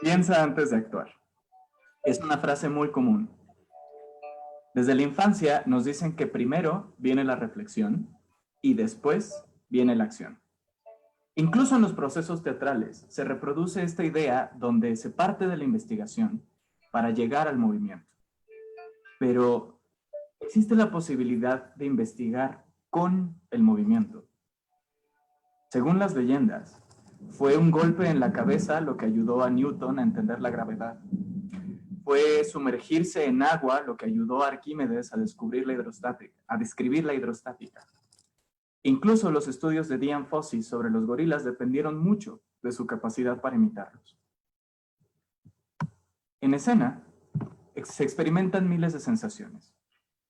Piensa antes de actuar. Es una frase muy común. Desde la infancia nos dicen que primero viene la reflexión y después viene la acción. Incluso en los procesos teatrales se reproduce esta idea donde se parte de la investigación para llegar al movimiento. Pero existe la posibilidad de investigar con el movimiento. Según las leyendas, fue un golpe en la cabeza lo que ayudó a Newton a entender la gravedad. Fue sumergirse en agua lo que ayudó a Arquímedes a descubrir la hidrostática, a describir la hidrostática. Incluso los estudios de Dian Fossey sobre los gorilas dependieron mucho de su capacidad para imitarlos. En escena, se experimentan miles de sensaciones.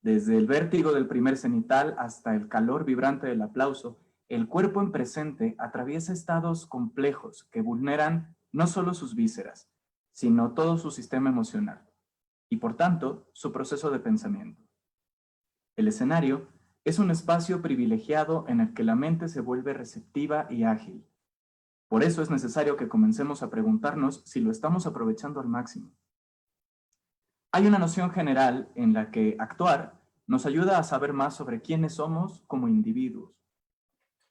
Desde el vértigo del primer cenital hasta el calor vibrante del aplauso, el cuerpo en presente atraviesa estados complejos que vulneran no solo sus vísceras, sino todo su sistema emocional, y por tanto, su proceso de pensamiento. El escenario es un espacio privilegiado en el que la mente se vuelve receptiva y ágil. Por eso es necesario que comencemos a preguntarnos si lo estamos aprovechando al máximo. Hay una noción general en la que actuar nos ayuda a saber más sobre quiénes somos como individuos.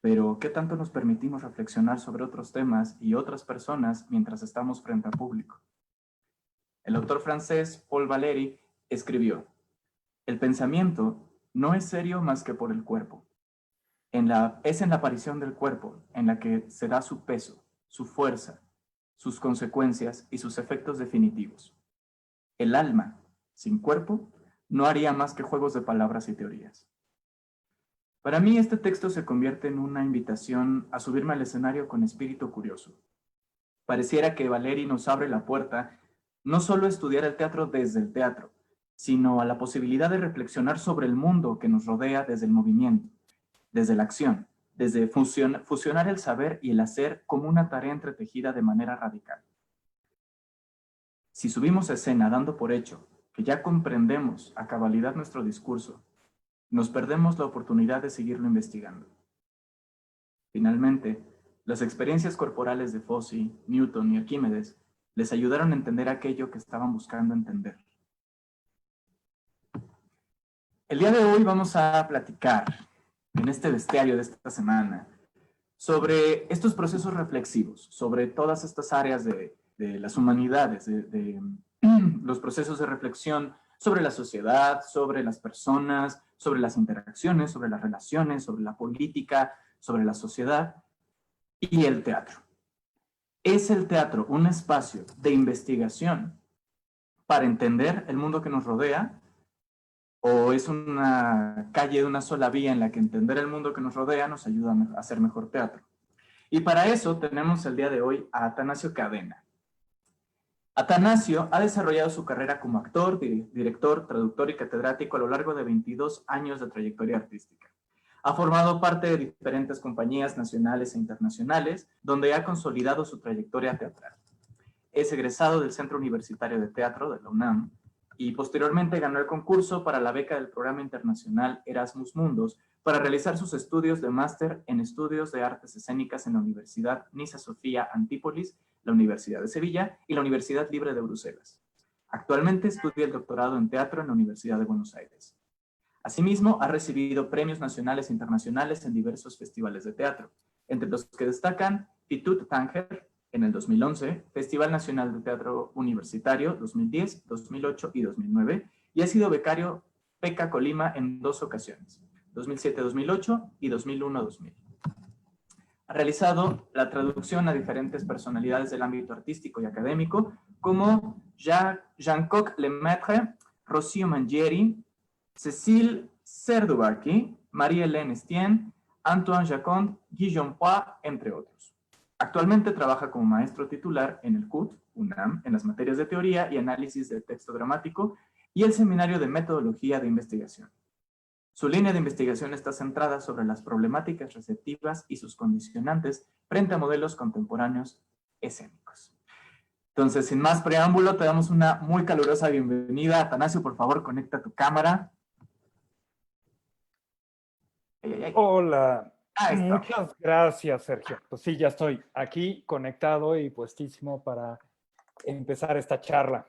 Pero, ¿qué tanto nos permitimos reflexionar sobre otros temas y otras personas mientras estamos frente al público? El autor francés Paul Valéry escribió: el pensamiento no es serio más que por el cuerpo. Es en la aparición del cuerpo en la que se da su peso, su fuerza, sus consecuencias y sus efectos definitivos. El alma, sin cuerpo, no haría más que juegos de palabras y teorías. Para mí, este texto se convierte en una invitación a subirme al escenario con espíritu curioso. Pareciera que Valéry nos abre la puerta no solo a estudiar el teatro desde el teatro, sino a la posibilidad de reflexionar sobre el mundo que nos rodea desde el movimiento, desde la acción, desde fusionar el saber y el hacer como una tarea entretejida de manera radical. Si subimos a escena dando por hecho que ya comprendemos a cabalidad nuestro discurso, nos perdemos la oportunidad de seguirlo investigando. Finalmente, las experiencias corporales de Fossey, Newton y Arquímedes les ayudaron a entender aquello que estaban buscando entender. El día de hoy vamos a platicar, en este bestiario de esta semana, sobre estos procesos reflexivos, sobre todas estas áreas de las humanidades, de los procesos de reflexión sobre la sociedad, sobre las personas, sobre las interacciones, sobre las relaciones, sobre la política, sobre la sociedad y el teatro. ¿Es el teatro un espacio de investigación para entender el mundo que nos rodea? ¿O es una calle de una sola vía en la que entender el mundo que nos rodea nos ayuda a hacer mejor teatro? Y para eso tenemos el día de hoy a Atanasio Cadena. Atanasio ha desarrollado su carrera como actor, director, traductor y catedrático a lo largo de 22 años de trayectoria artística. Ha formado parte de diferentes compañías nacionales e internacionales, donde ha consolidado su trayectoria teatral. Es egresado del Centro Universitario de Teatro de la UNAM y posteriormente ganó el concurso para la beca del programa internacional Erasmus Mundus para realizar sus estudios de máster en estudios de artes escénicas en la Universidad Nisa Sofía Antípolis, la Universidad de Sevilla y la Universidad Libre de Bruselas. Actualmente estudia el doctorado en teatro en la Universidad de Buenos Aires. Asimismo, ha recibido premios nacionales e internacionales en diversos festivales de teatro, entre los que destacan Pitut Tánger en el 2011, Festival Nacional de Teatro Universitario 2010, 2008 y 2009, y ha sido becario PECA Colima en 2 ocasiones, 2007-2008 y 2001-2000. Ha realizado la traducción a diferentes personalidades del ámbito artístico y académico, como Jean-Coq Lemaitre, Rocío Mangieri, Cécile Serdouaki, Marie-Hélène Estienne, Antoine Jacont, Guillaume Poix, entre otros. Actualmente trabaja como maestro titular en el CUT, UNAM, en las materias de teoría y análisis del texto dramático y el seminario de metodología de investigación. Su línea de investigación está centrada sobre las problemáticas receptivas y sus condicionantes frente a modelos contemporáneos escénicos. Entonces, sin más preámbulo, te damos una muy calurosa bienvenida. Atanasio, por favor, conecta tu cámara. Hola, Ahí está. muchas gracias, Sergio. Pues sí, ya estoy aquí conectado y puestísimo para empezar esta charla.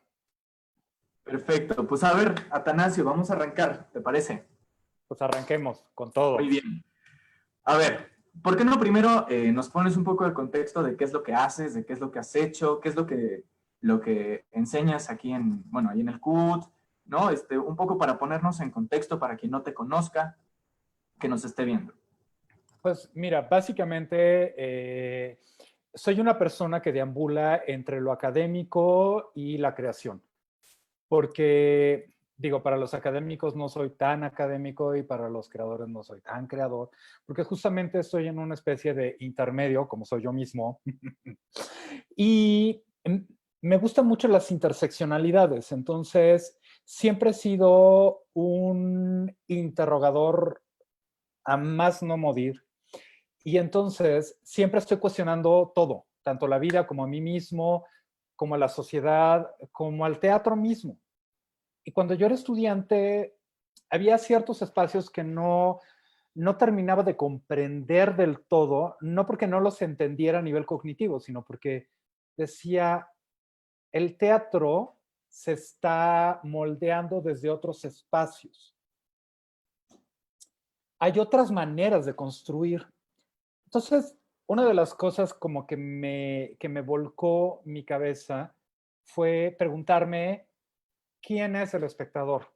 Perfecto. Pues a ver, Atanasio, vamos a arrancar, ¿te parece? Pues arranquemos con todo. Muy bien. A ver, ¿por qué no primero nos pones un poco el contexto de qué es lo que haces, de qué es lo que has hecho, qué es lo que enseñas aquí bueno, ahí en el CUT, ¿no? Un poco para ponernos en contexto para quien no te conozca, que nos esté viendo. Pues mira, básicamente soy una persona que deambula entre lo académico y la creación. Porque, digo, para los académicos no soy tan académico y para los creadores no soy tan creador, porque justamente estoy en una especie de intermedio, como soy yo mismo. Y me gustan mucho las interseccionalidades, entonces siempre he sido un interrogador a más no morir. Y entonces siempre estoy cuestionando todo, tanto la vida como a mí mismo, como a la sociedad, como al teatro mismo. Y cuando yo era estudiante, había ciertos espacios que no terminaba de comprender del todo, no porque no los entendiera a nivel cognitivo, sino porque decía, el teatro se está moldeando desde otros espacios. Hay otras maneras de construir. Entonces, una de las cosas como que me volcó mi cabeza fue preguntarme, ¿quién es el espectador?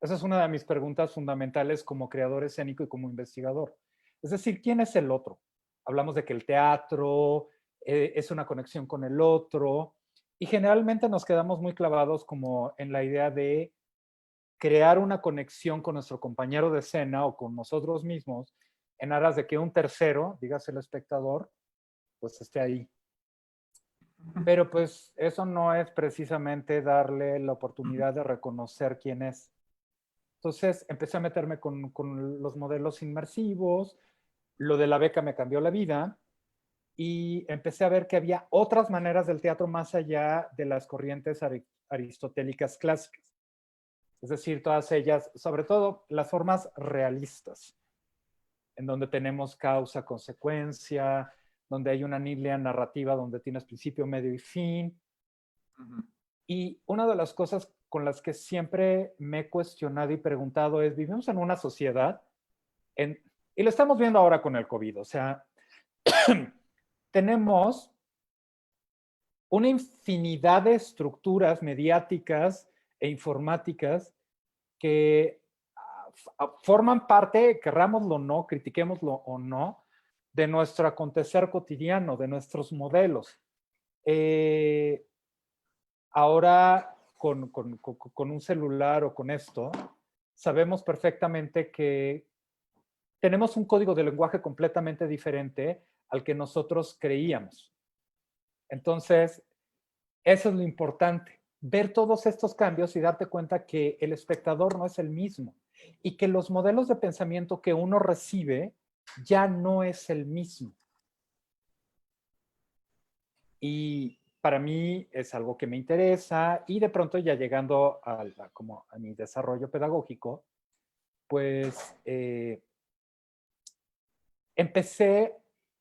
Esa es una de mis preguntas fundamentales como creador escénico y como investigador. Es decir, ¿quién es el otro? Hablamos de que el teatro es una conexión con el otro y generalmente nos quedamos muy clavados como en la idea de crear una conexión con nuestro compañero de escena o con nosotros mismos en aras de que un tercero, dígase el espectador, pues esté ahí. Pero pues eso no es precisamente darle la oportunidad de reconocer quién es. Entonces empecé a meterme con los modelos inmersivos, lo de la beca me cambió la vida y empecé a ver que había otras maneras del teatro más allá de las corrientes aristotélicas clásicas. Es decir, todas ellas, sobre todo las formas realistas, en donde tenemos causa, consecuencia, donde hay una línea narrativa donde tienes principio, medio y fin. Uh-huh. Y una de las cosas con las que siempre me he cuestionado y preguntado es, vivimos en una sociedad, y lo estamos viendo ahora con el COVID, o sea, tenemos una infinidad de estructuras mediáticas e informáticas que forman parte, querrámoslo o no, critiquémoslo o no, de nuestro acontecer cotidiano, de nuestros modelos. Ahora, con un celular o con esto, sabemos perfectamente que tenemos un código de lenguaje completamente diferente al que nosotros creíamos. Entonces, eso es lo importante, ver todos estos cambios y darte cuenta que el espectador no es el mismo y que los modelos de pensamiento que uno recibe ya no es el mismo. Y para mí es algo que me interesa y de pronto ya llegando como a mi desarrollo pedagógico, pues empecé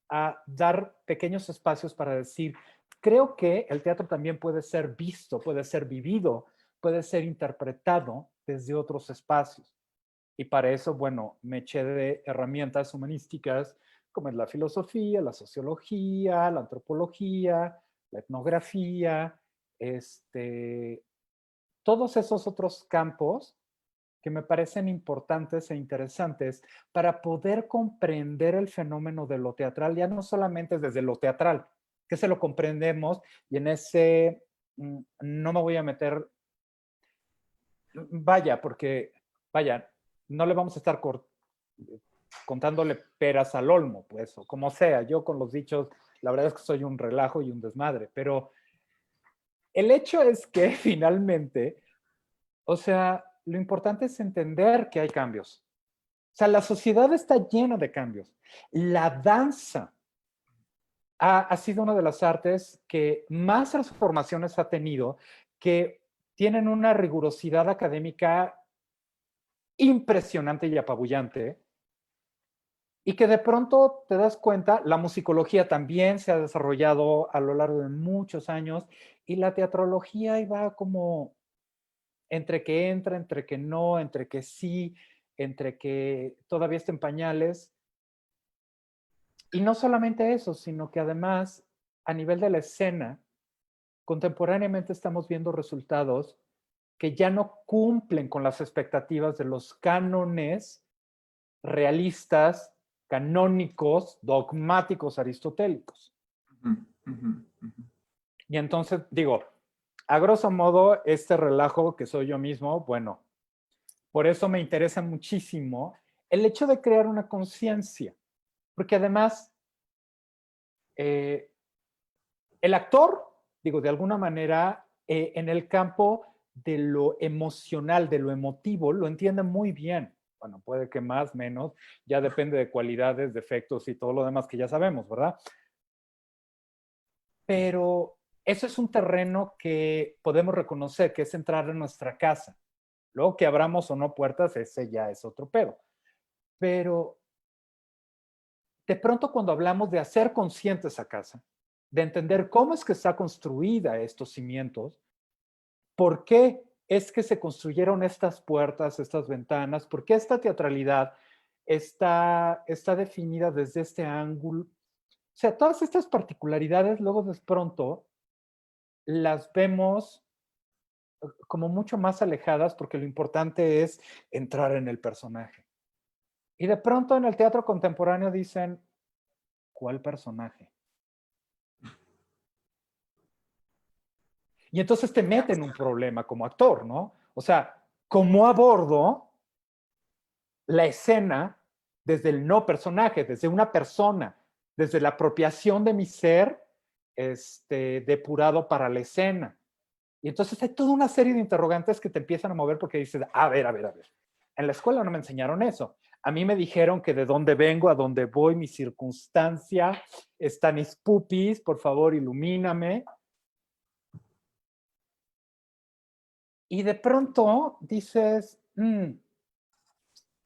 a dar pequeños espacios para decir, creo que el teatro también puede ser visto, puede ser vivido, puede ser interpretado desde otros espacios. Y para eso, bueno, me eché de herramientas humanísticas como es la filosofía, la sociología, la antropología, la etnografía, todos esos otros campos que me parecen importantes e interesantes para poder comprender el fenómeno de lo teatral, ya no solamente desde lo teatral, que se lo comprendemos y en ese no me voy a meter, porque no le vamos a estar contándole peras al olmo, pues, o como sea, yo con los dichos, la verdad es que soy un relajo y un desmadre, pero el hecho es que finalmente, o sea, lo importante es entender que hay cambios. O sea, la sociedad está llena de cambios. La danza ha sido una de las artes que más transformaciones ha tenido, que tienen una rigurosidad académica impresionante y apabullante, Y que de pronto te das cuenta, la musicología también se ha desarrollado a lo largo de muchos años y la teatrología ahí va como entre que entra, entre que no, entre que sí, entre que todavía está en pañales. Y no solamente eso, sino que además a nivel de la escena, contemporáneamente estamos viendo resultados que ya no cumplen con las expectativas de los cánones realistas, canónicos, dogmáticos aristotélicos. Ujú, ujú, ujú. Y entonces digo, a grosso modo, este relajo que soy yo mismo, bueno, por eso me interesa muchísimo el hecho de crear una conciencia, porque además eh, el actor, digo, de alguna manera, en el campo de lo emocional, de lo emotivo, lo entiende muy bien. Bueno, puede que más, menos, ya depende de cualidades, defectos y todo lo demás que ya sabemos, ¿verdad? Pero eso es un terreno que podemos reconocer, que es entrar en nuestra casa. Luego que abramos o no puertas, ese ya es otro pedo. Pero de pronto cuando hablamos de hacer consciente esa casa, de entender cómo es que está construida estos cimientos, por qué es que se construyeron estas puertas, estas ventanas, por qué esta teatralidad está definida desde este ángulo. O sea, todas estas particularidades luego de pronto las vemos como mucho más alejadas porque lo importante es entrar en el personaje. Y de pronto en el teatro contemporáneo dicen, ¿cuál personaje? Y entonces te mete en un problema como actor, ¿no? O sea, ¿cómo abordo la escena desde el no personaje, desde una persona, desde la apropiación de mi ser depurado para la escena? Y entonces hay toda una serie de interrogantes que te empiezan a mover porque dices, a ver, a ver, a ver. En la escuela no me enseñaron eso. A mí me dijeron que de dónde vengo, a dónde voy, mi circunstancia, están mis pupis, por favor, ilumíname. Y de pronto dices,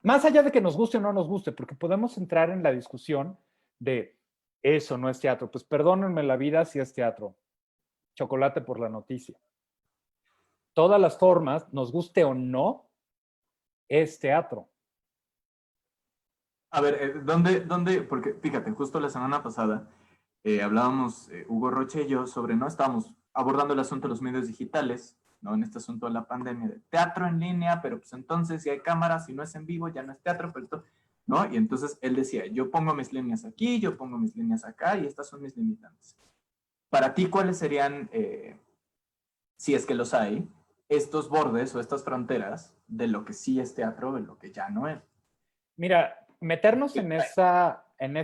más allá de que nos guste o no nos guste, porque podemos entrar en la discusión de eso no es teatro. Pues perdónenme la vida si es teatro. Chocolate por la noticia. Todas las formas, nos guste o no, es teatro. A ver, ¿dónde? Porque fíjate, justo la semana pasada hablábamos, Hugo Rocha y yo, sobre, ¿no? Estábamos abordando el asunto de los medios digitales, ¿no? En este asunto de la pandemia, de teatro en línea, pero pues entonces si hay cámaras, si no es en vivo, ya no es teatro, pero esto, ¿no? Y entonces él decía, yo pongo mis líneas aquí, yo pongo mis líneas acá, y estas son mis limitantes. Para ti, ¿cuáles serían, si es que los hay, estos bordes o estas fronteras de lo que sí es teatro, de lo que ya no es? Mira, meternos en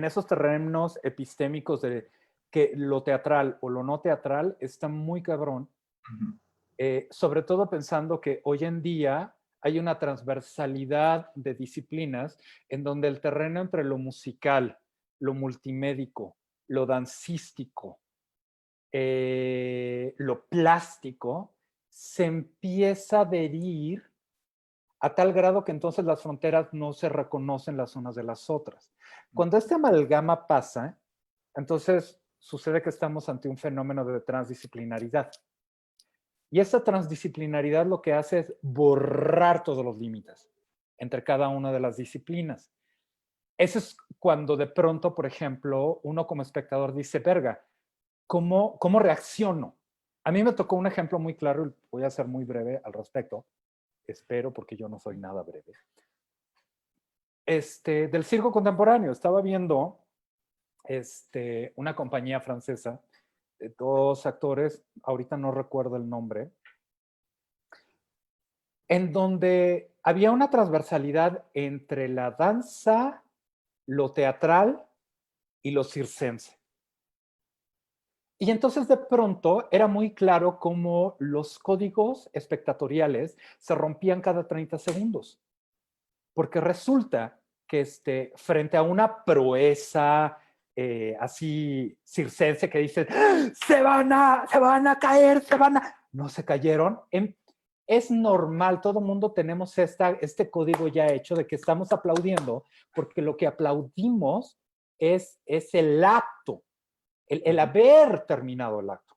esos terrenos epistémicos de que lo teatral o lo no teatral está muy cabrón, Ujú. sobre todo pensando que hoy en día hay una transversalidad de disciplinas en donde el terreno entre lo musical, lo multimédico, lo dancístico, lo plástico, se empieza a adherir a tal grado que entonces las fronteras no se reconocen las unas de las otras. Cuando este amalgama pasa, entonces sucede que estamos ante un fenómeno de transdisciplinaridad. Y esa transdisciplinaridad lo que hace es borrar todos los límites entre cada una de las disciplinas. Eso es cuando de pronto, por ejemplo, uno como espectador dice, verga, ¿cómo reacciono? A mí me tocó un ejemplo muy claro y voy a ser muy breve al respecto. Espero porque yo no soy nada breve. Del circo contemporáneo. Estaba viendo una compañía francesa de dos actores, ahorita no recuerdo el nombre, en donde había una transversalidad entre la danza, lo teatral y lo circense. Y entonces de pronto era muy claro cómo los códigos espectatoriales se rompían cada 30 segundos. Porque resulta que frente a una proeza así circense que dice, se van a caer, no se cayeron. es normal, todo mundo tenemos este código ya hecho de que estamos aplaudiendo porque lo que aplaudimos es el acto, el haber terminado el acto.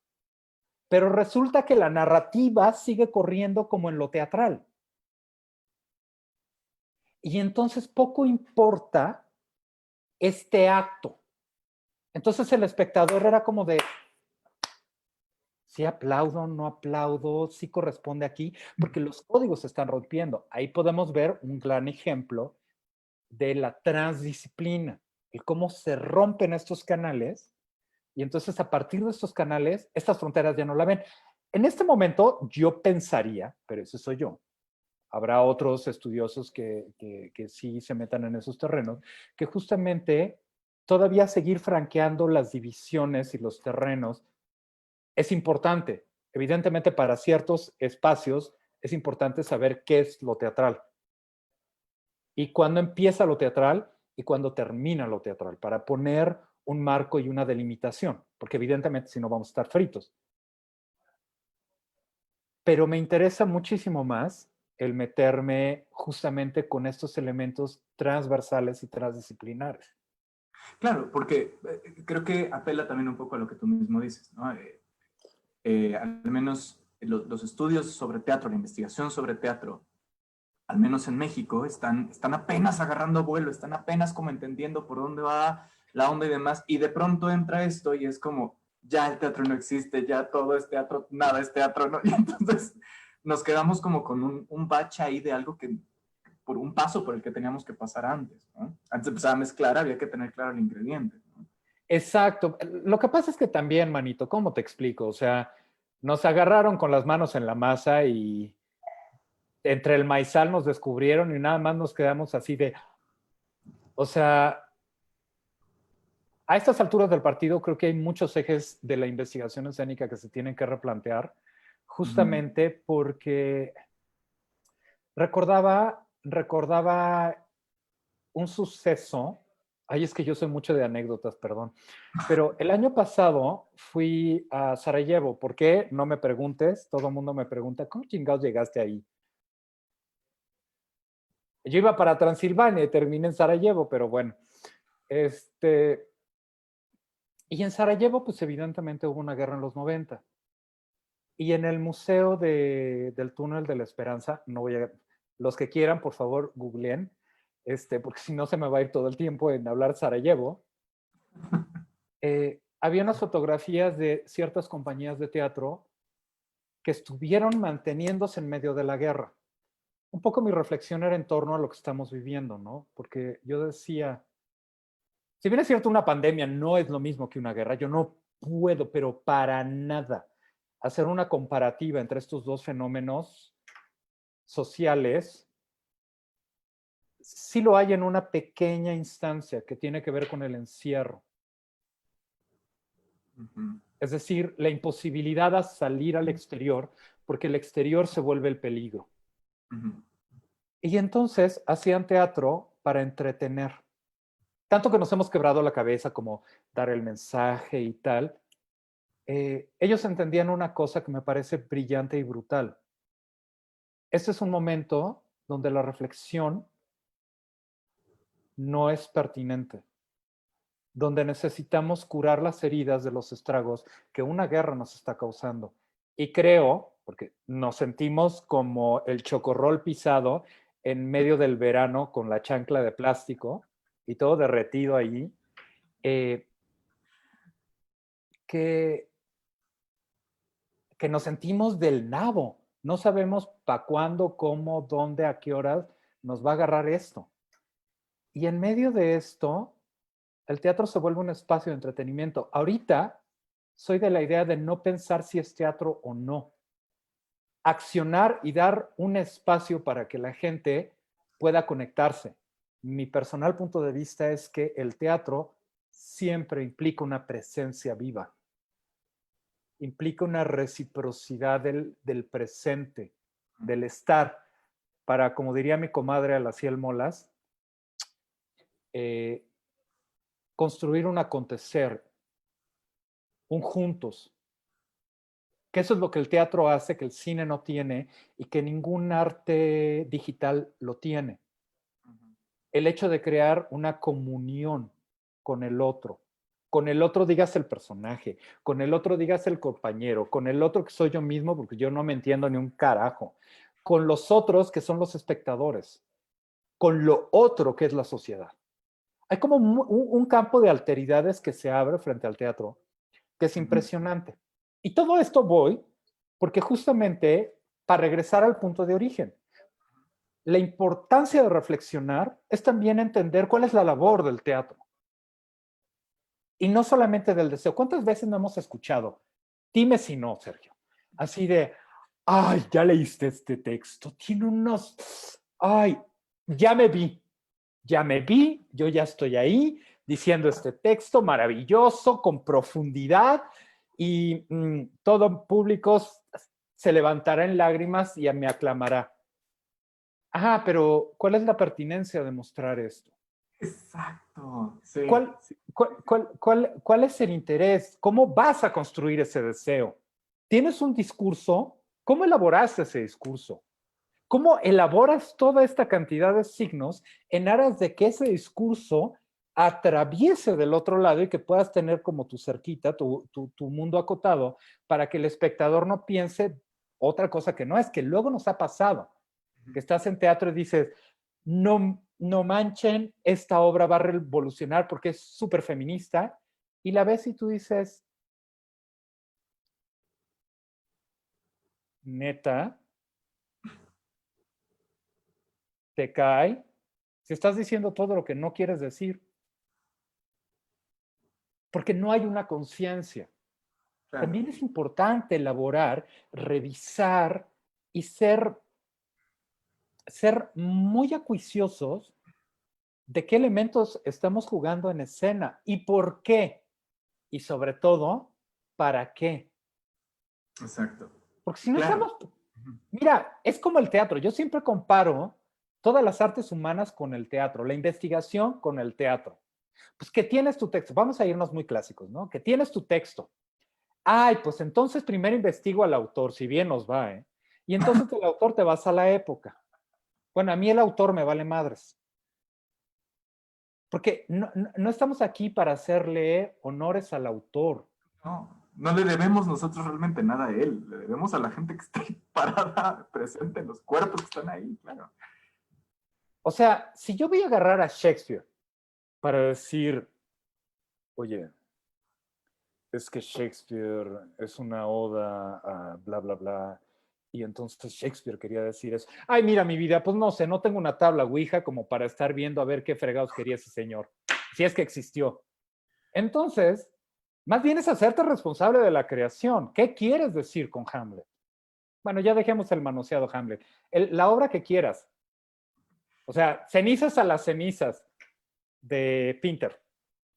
Pero resulta que la narrativa sigue corriendo como en lo teatral. Y entonces poco importa este acto. Entonces el espectador era como de, sí aplaudo, no aplaudo, sí corresponde aquí, porque los códigos se están rompiendo. Ahí podemos ver un gran ejemplo de la transdisciplina, el cómo se rompen estos canales y entonces a partir de estos canales, estas fronteras ya no la ven. En este momento yo pensaría, pero ese soy yo, habrá otros estudiosos que sí se metan en esos terrenos, que justamente todavía seguir franqueando las divisiones y los terrenos es importante. Evidentemente para ciertos espacios es importante saber qué es lo teatral y cuándo empieza lo teatral y cuándo termina lo teatral, para poner un marco y una delimitación, porque evidentemente si no vamos a estar fritos. Pero me interesa muchísimo más el meterme justamente con estos elementos transversales y transdisciplinares. Claro, porque creo que apela también un poco a lo que tú mismo dices, ¿no? Al menos los estudios sobre teatro, la investigación sobre teatro, al menos en México, están apenas agarrando vuelo, están apenas como entendiendo por dónde va la onda y demás, y de pronto entra esto y es como, ya el teatro no existe, ya todo es teatro, nada es teatro, ¿no? Y entonces nos quedamos como con un bache ahí de algo que, por un paso por el que teníamos que pasar antes, ¿no? Antes de empezar a mezclar había que tener claro el ingrediente, ¿no? Exacto. Lo que pasa es que también, manito, ¿cómo te explico? O sea, nos agarraron con las manos en la masa y entre el maizal nos descubrieron y nada más nos quedamos así de, o sea, a estas alturas del partido creo que hay muchos ejes de la investigación escénica que se tienen que replantear, Ujú. justamente porque recordaba un suceso. Ay, es que yo soy mucho de anécdotas, perdón. Pero el año pasado fui a Sarajevo. ¿Por qué? No me preguntes. Todo el mundo me pregunta, ¿cómo chingados llegaste ahí? Yo iba para Transilvania y terminé en Sarajevo, pero bueno. Y en Sarajevo, pues evidentemente hubo una guerra en los 90. Y en el Museo del Túnel de la Esperanza, no voy a, los que quieran, por favor, googleen, porque si no se me va a ir todo el tiempo en hablar Sarajevo. Había unas fotografías de ciertas compañías de teatro que estuvieron manteniéndose en medio de la guerra. Un poco mi reflexión era en torno a lo que estamos viviendo, ¿no? Porque yo decía, si bien es cierto, una pandemia no es lo mismo que una guerra, yo no puedo, pero para nada, hacer una comparativa entre estos dos fenómenos sociales. Sí lo hay en una pequeña instancia que tiene que ver con el encierro. Ujú. Es decir, la imposibilidad a salir al exterior porque el exterior se vuelve el peligro. Ujú. Y entonces hacían teatro para entretener. Tanto que nos hemos quebrado la cabeza como dar el mensaje y tal. Ellos entendían una cosa que me parece brillante y brutal. Este es un momento donde la reflexión no es pertinente, donde necesitamos curar las heridas de los estragos que una guerra nos está causando. Y creo, porque nos sentimos como el chocorrol pisado en medio del verano con la chancla de plástico y todo derretido allí, eh, que, que nos sentimos del nabo. No sabemos para cuándo, cómo, dónde, a qué horas nos va a agarrar esto. Y en medio de esto, el teatro se vuelve un espacio de entretenimiento. Ahorita soy de la idea de no pensar si es teatro o no. Accionar y dar un espacio para que la gente pueda conectarse. Mi personal punto de vista es que el teatro siempre implica una presencia viva, implica una reciprocidad del presente, del estar. Para, como diría mi comadre Alaciel Molas, eh, construir un acontecer, un juntos. que eso es lo que el teatro hace, que el cine no tiene y que ningún arte digital lo tiene. El hecho de crear una comunión con el otro. Con el otro digas el personaje, con el otro digas el compañero, con el otro que soy yo mismo porque yo no me entiendo ni un carajo, con los otros que son los espectadores, con lo otro que es la sociedad. Hay como un campo de alteridades que se abre frente al teatro, que es impresionante. Y todo esto voy porque justamente para regresar al punto de origen, la importancia de reflexionar es también entender cuál es la labor del teatro. Y no solamente del deseo. ¿Cuántas veces no hemos escuchado? Dime si no, Sergio. Así de, ay, ya leíste este texto. Tiene unos, ay, ya me vi. Ya me vi, yo ya estoy ahí diciendo este texto maravilloso, con profundidad, y todo público se levantará en lágrimas y me aclamará. Ajá, pero ¿cuál es la pertinencia de mostrar esto? Exacto. Sí, ¿Cuál, sí. cuál es el interés? ¿Cómo vas a construir ese deseo? ¿Tienes un discurso? ¿Cómo elaboraste ese discurso? ¿Cómo elaboras toda esta cantidad de signos en aras de que ese discurso atraviese del otro lado y que puedas tener como tu cerquita, tu mundo acotado, para que el espectador no piense otra cosa que no es, que luego nos ha pasado, que estás en teatro y dices, no, no manchen, esta obra va a revolucionar porque es súper feminista, y la ves y tú dices, neta, te cae, si estás diciendo todo lo que no quieres decir, porque no hay una conciencia. Claro. También es importante elaborar, revisar y ser muy acuiciosos de qué elementos estamos jugando en escena y por qué. Y sobre todo, ¿para qué? Exacto. Porque si no Claro. estamos, mira, es como el teatro. Yo siempre comparo todas las artes humanas con el teatro, la investigación con el teatro. Pues que tienes tu texto, vamos a irnos muy clásicos, ¿no? Que tienes tu texto. Ay, pues entonces primero investigo al autor, si bien nos va, ¿eh? Y entonces el autor te vas a la época. Bueno, a mí el autor me vale madres. Porque no estamos aquí para hacerle honores al autor. No, no le debemos nosotros realmente nada a él, le debemos a la gente que está ahí parada, presente, los cuerpos que están ahí, claro. O sea, si yo voy a agarrar a Shakespeare para decir, oye, es que Shakespeare es una oda a bla, bla, bla, y entonces Shakespeare quería decir eso. Ay, mira mi vida, pues no sé, no tengo una tabla Ouija como para estar viendo a ver qué fregados quería ese señor, si es que existió. Entonces, más bien es hacerte responsable de la creación. ¿Qué quieres decir con Hamlet? Bueno, ya dejemos el manoseado Hamlet. La obra que quieras. O sea, cenizas a las cenizas de Pinter.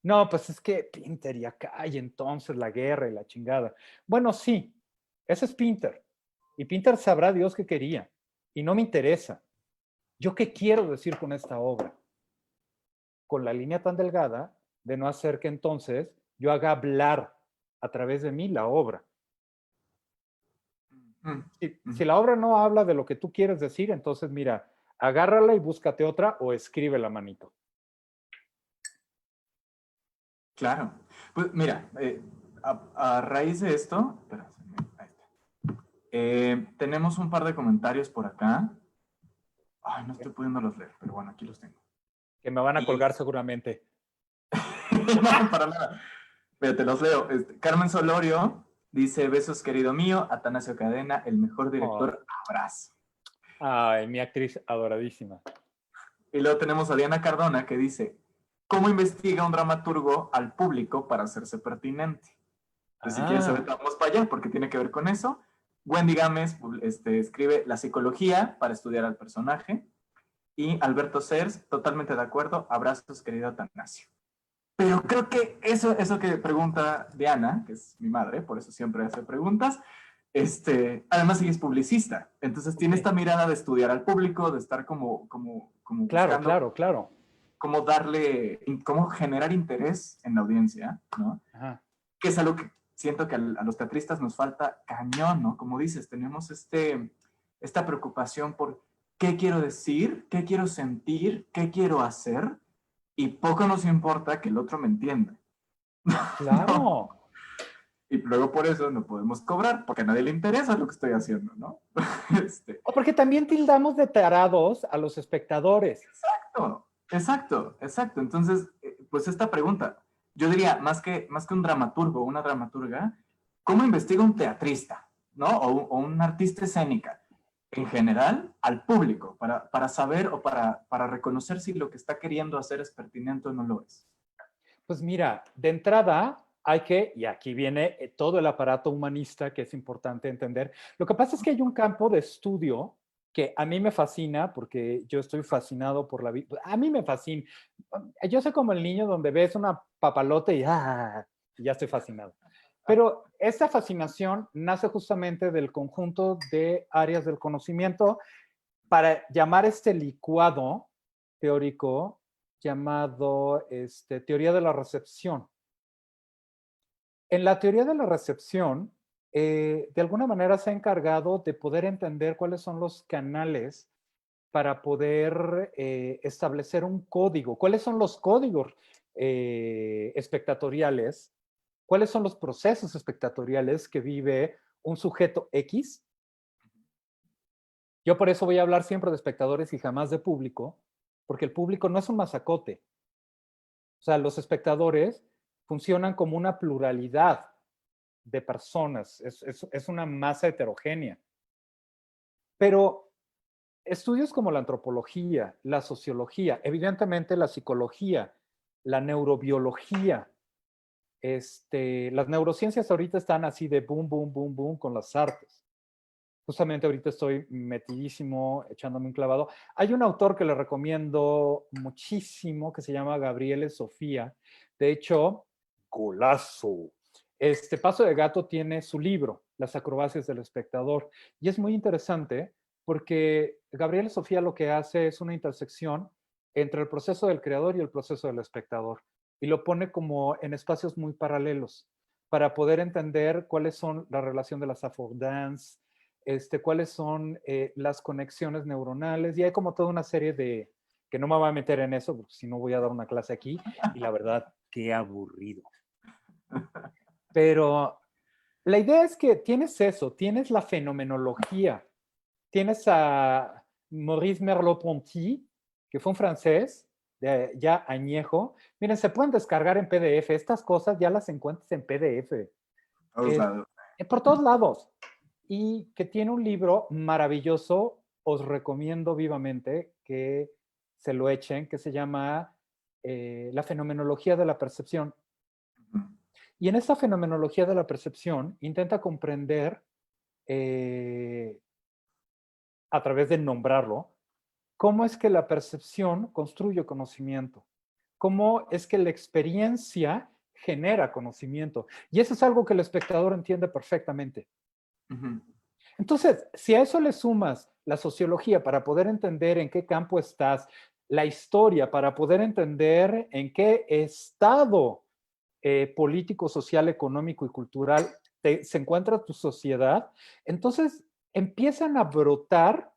No, pues es que Pinter y acá, y entonces la guerra y la chingada. Bueno, sí, ese es Pinter. Y Pinter sabrá Dios qué quería. Y no me interesa. ¿Yo qué quiero decir con esta obra? Con la línea tan delgada de no hacer que entonces yo haga hablar a través de mí la obra. Si la obra no habla de lo que tú quieres decir, entonces mira, agárrala y búscate otra o escribe la manito. Claro. Pues mira, a raíz de esto, espera, ahí está. Tenemos un par de comentarios por acá. Ay, no estoy pudiéndolos leer, pero bueno, aquí los tengo. Que me van a Y... colgar seguramente. no, para nada. Pero te los leo. Carmen Solorio dice, besos querido mío, Atanasio Cadena, el mejor Oh. director, abrazo. Ay, mi actriz adoradísima. Y luego tenemos a Diana Cardona que dice, ¿cómo investiga un dramaturgo al público para hacerse pertinente? Entonces, si quieres, ahorita vamos para allá porque tiene que ver con eso. Wendy Gámez escribe La psicología para estudiar al personaje. Y Alberto Sers, totalmente de acuerdo, abrazos querido Atanasio. Pero creo que eso que pregunta Diana, que es mi madre, por eso siempre hace preguntas, además ella es publicista, entonces tiene esta mirada de estudiar al público, de estar como Claro, buscando claro, claro. cómo generar interés en la audiencia, ¿no? Ajá. Que es algo que siento que a los teatristas nos falta cañón, ¿no? Como dices, tenemos esta preocupación por qué quiero decir, qué quiero sentir, qué quiero hacer, y poco nos importa que el otro me entienda. ¿No? Claro. Y luego por eso no podemos cobrar, porque a nadie le interesa lo que estoy haciendo, ¿no? O porque también tildamos de tarados a los espectadores. Exacto, exacto, exacto. Entonces, pues esta pregunta, yo diría, más que un dramaturgo o una dramaturga, ¿cómo investiga un teatrista, ¿no? O un artista escénica? En general, al público, para saber o para reconocer si lo que está queriendo hacer es pertinente o no lo es. Pues mira, de entrada hay que, y aquí viene todo el aparato humanista que es importante entender. Lo que pasa es que hay un campo de estudio que a mí me fascina porque yo estoy fascinado por la vida. A mí me fascina. Yo soy como el niño donde ves una papalote y ya estoy fascinado. Pero esta fascinación nace justamente del conjunto de áreas del conocimiento para llamar este licuado teórico llamado teoría de la recepción. En la teoría de la recepción, de alguna manera se ha encargado de poder entender cuáles son los canales para poder establecer un código. ¿Cuáles son los códigos espectatoriales? ¿Cuáles son los procesos espectatoriales que vive un sujeto X? Yo por eso voy a hablar siempre de espectadores y jamás de público, porque el público no es un mazacote. O sea, los espectadores funcionan como una pluralidad de personas, es una masa heterogénea. Pero estudios como la antropología, la sociología, evidentemente la psicología, la neurobiología, las neurociencias ahorita están así de boom, boom, boom, boom con las artes. Justamente ahorita estoy metidísimo, echándome un clavado. Hay un autor que le recomiendo muchísimo que se llama Gabriele Sofía. De hecho, golazo. Paso de Gato tiene su libro, Las acrobacias del espectador. Y es muy interesante porque Gabriele Sofía lo que hace es una intersección entre el proceso del creador y el proceso del espectador. Y lo pone como en espacios muy paralelos para poder entender cuáles son la relación de las affordances, cuáles son las conexiones neuronales, y hay como toda una serie de, que no me voy a meter en eso, porque si no voy a dar una clase aquí, y la verdad, qué aburrido. Pero la idea es que tienes eso, tienes la fenomenología, tienes a Maurice Merleau-Ponty, que fue un francés, ya añejo. Miren, se pueden descargar en PDF, estas cosas ya las encuentras en PDF. Por todos lados. Y que tiene un libro maravilloso, os recomiendo vivamente que se lo echen, que se llama La fenomenología de la percepción. Y en esta fenomenología de la percepción intenta comprender, a través de nombrarlo, cómo es que la percepción construye conocimiento, cómo es que la experiencia genera conocimiento. Y eso es algo que el espectador entiende perfectamente. Entonces, si a eso le sumas la sociología para poder entender en qué campo estás, la historia para poder entender en qué estado político, social, económico y cultural se encuentra tu sociedad, entonces empiezan a brotar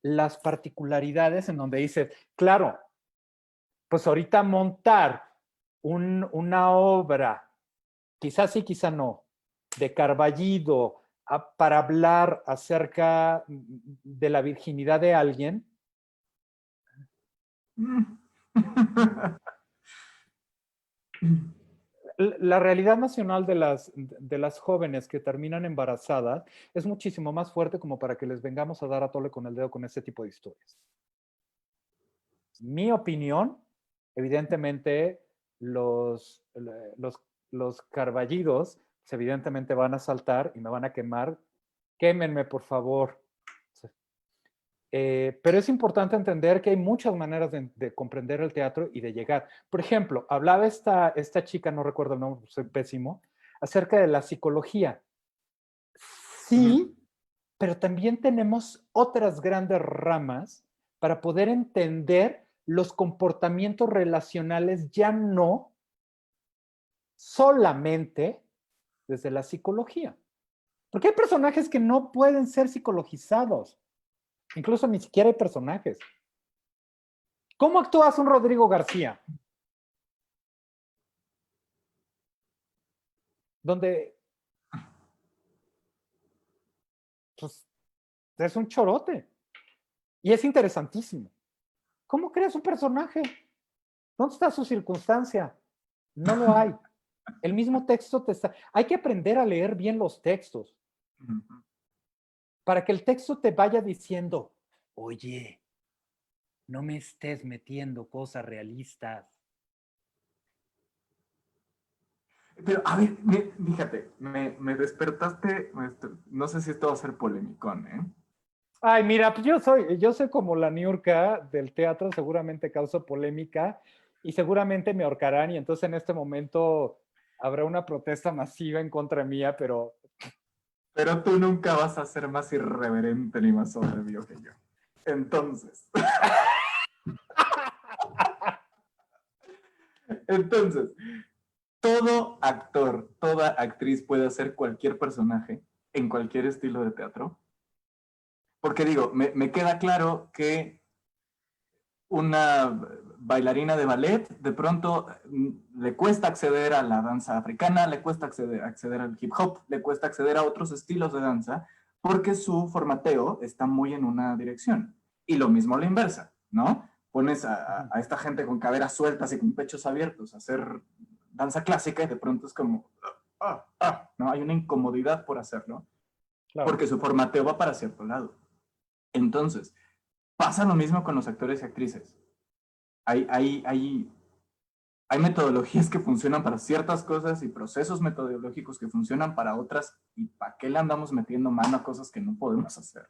las particularidades en donde dices, claro, pues ahorita montar una obra, quizás sí, quizá no, de Carballido, para hablar acerca de la virginidad de alguien. La realidad nacional de las jóvenes que terminan embarazadas es muchísimo más fuerte como para que les vengamos a dar a tole con el dedo con ese tipo de historias. Mi opinión, evidentemente, los Carballidos pues, evidentemente van a saltar y me van a quemar. Quémenme, por favor. Pero es importante entender que hay muchas maneras de comprender el teatro y de llegar. Por ejemplo, hablaba esta chica, no recuerdo el nombre, soy pésimo, acerca de la psicología. Sí, pero también tenemos otras grandes ramas para poder entender los comportamientos relacionales, ya no solamente desde la psicología. Porque hay personajes que no pueden ser psicologizados. Incluso ni siquiera hay personajes. ¿Cómo actúas un Rodrigo García? Donde, pues, es un chorote. Y es interesantísimo. ¿Cómo creas un personaje? ¿Dónde está su circunstancia? No lo hay. El mismo texto te está... Hay que aprender a leer bien los textos para que el texto te vaya diciendo, oye, no me estés metiendo cosas realistas. Pero, a ver, fíjate, me despertaste, no sé si esto va a ser polémicón, ¿eh? Ay, mira, pues yo soy como la Niurka del teatro, seguramente causo polémica y seguramente me ahorcarán y entonces en este momento habrá una protesta masiva en contra mía, pero Pero tú nunca vas a ser más irreverente ni más soberbio que yo. Entonces, entonces, todo actor, toda actriz puede hacer cualquier personaje en cualquier estilo de teatro. Porque digo, me queda claro que una bailarina de ballet de pronto le cuesta acceder a la danza africana, le cuesta acceder al hip hop, le cuesta acceder a otros estilos de danza porque su formateo está muy en una dirección. Y lo mismo a la inversa, ¿no? Pones a esta gente con caderas sueltas y con pechos abiertos a hacer danza clásica y de pronto es como, ¿no? Hay una incomodidad por hacerlo claro. porque su formateo va para cierto lado. Entonces, pasa lo mismo con los actores y actrices. Hay, hay, hay, hay metodologías que funcionan para ciertas cosas y procesos metodológicos que funcionan para otras. ¿Y para qué le andamos metiendo mano a cosas que no podemos hacer?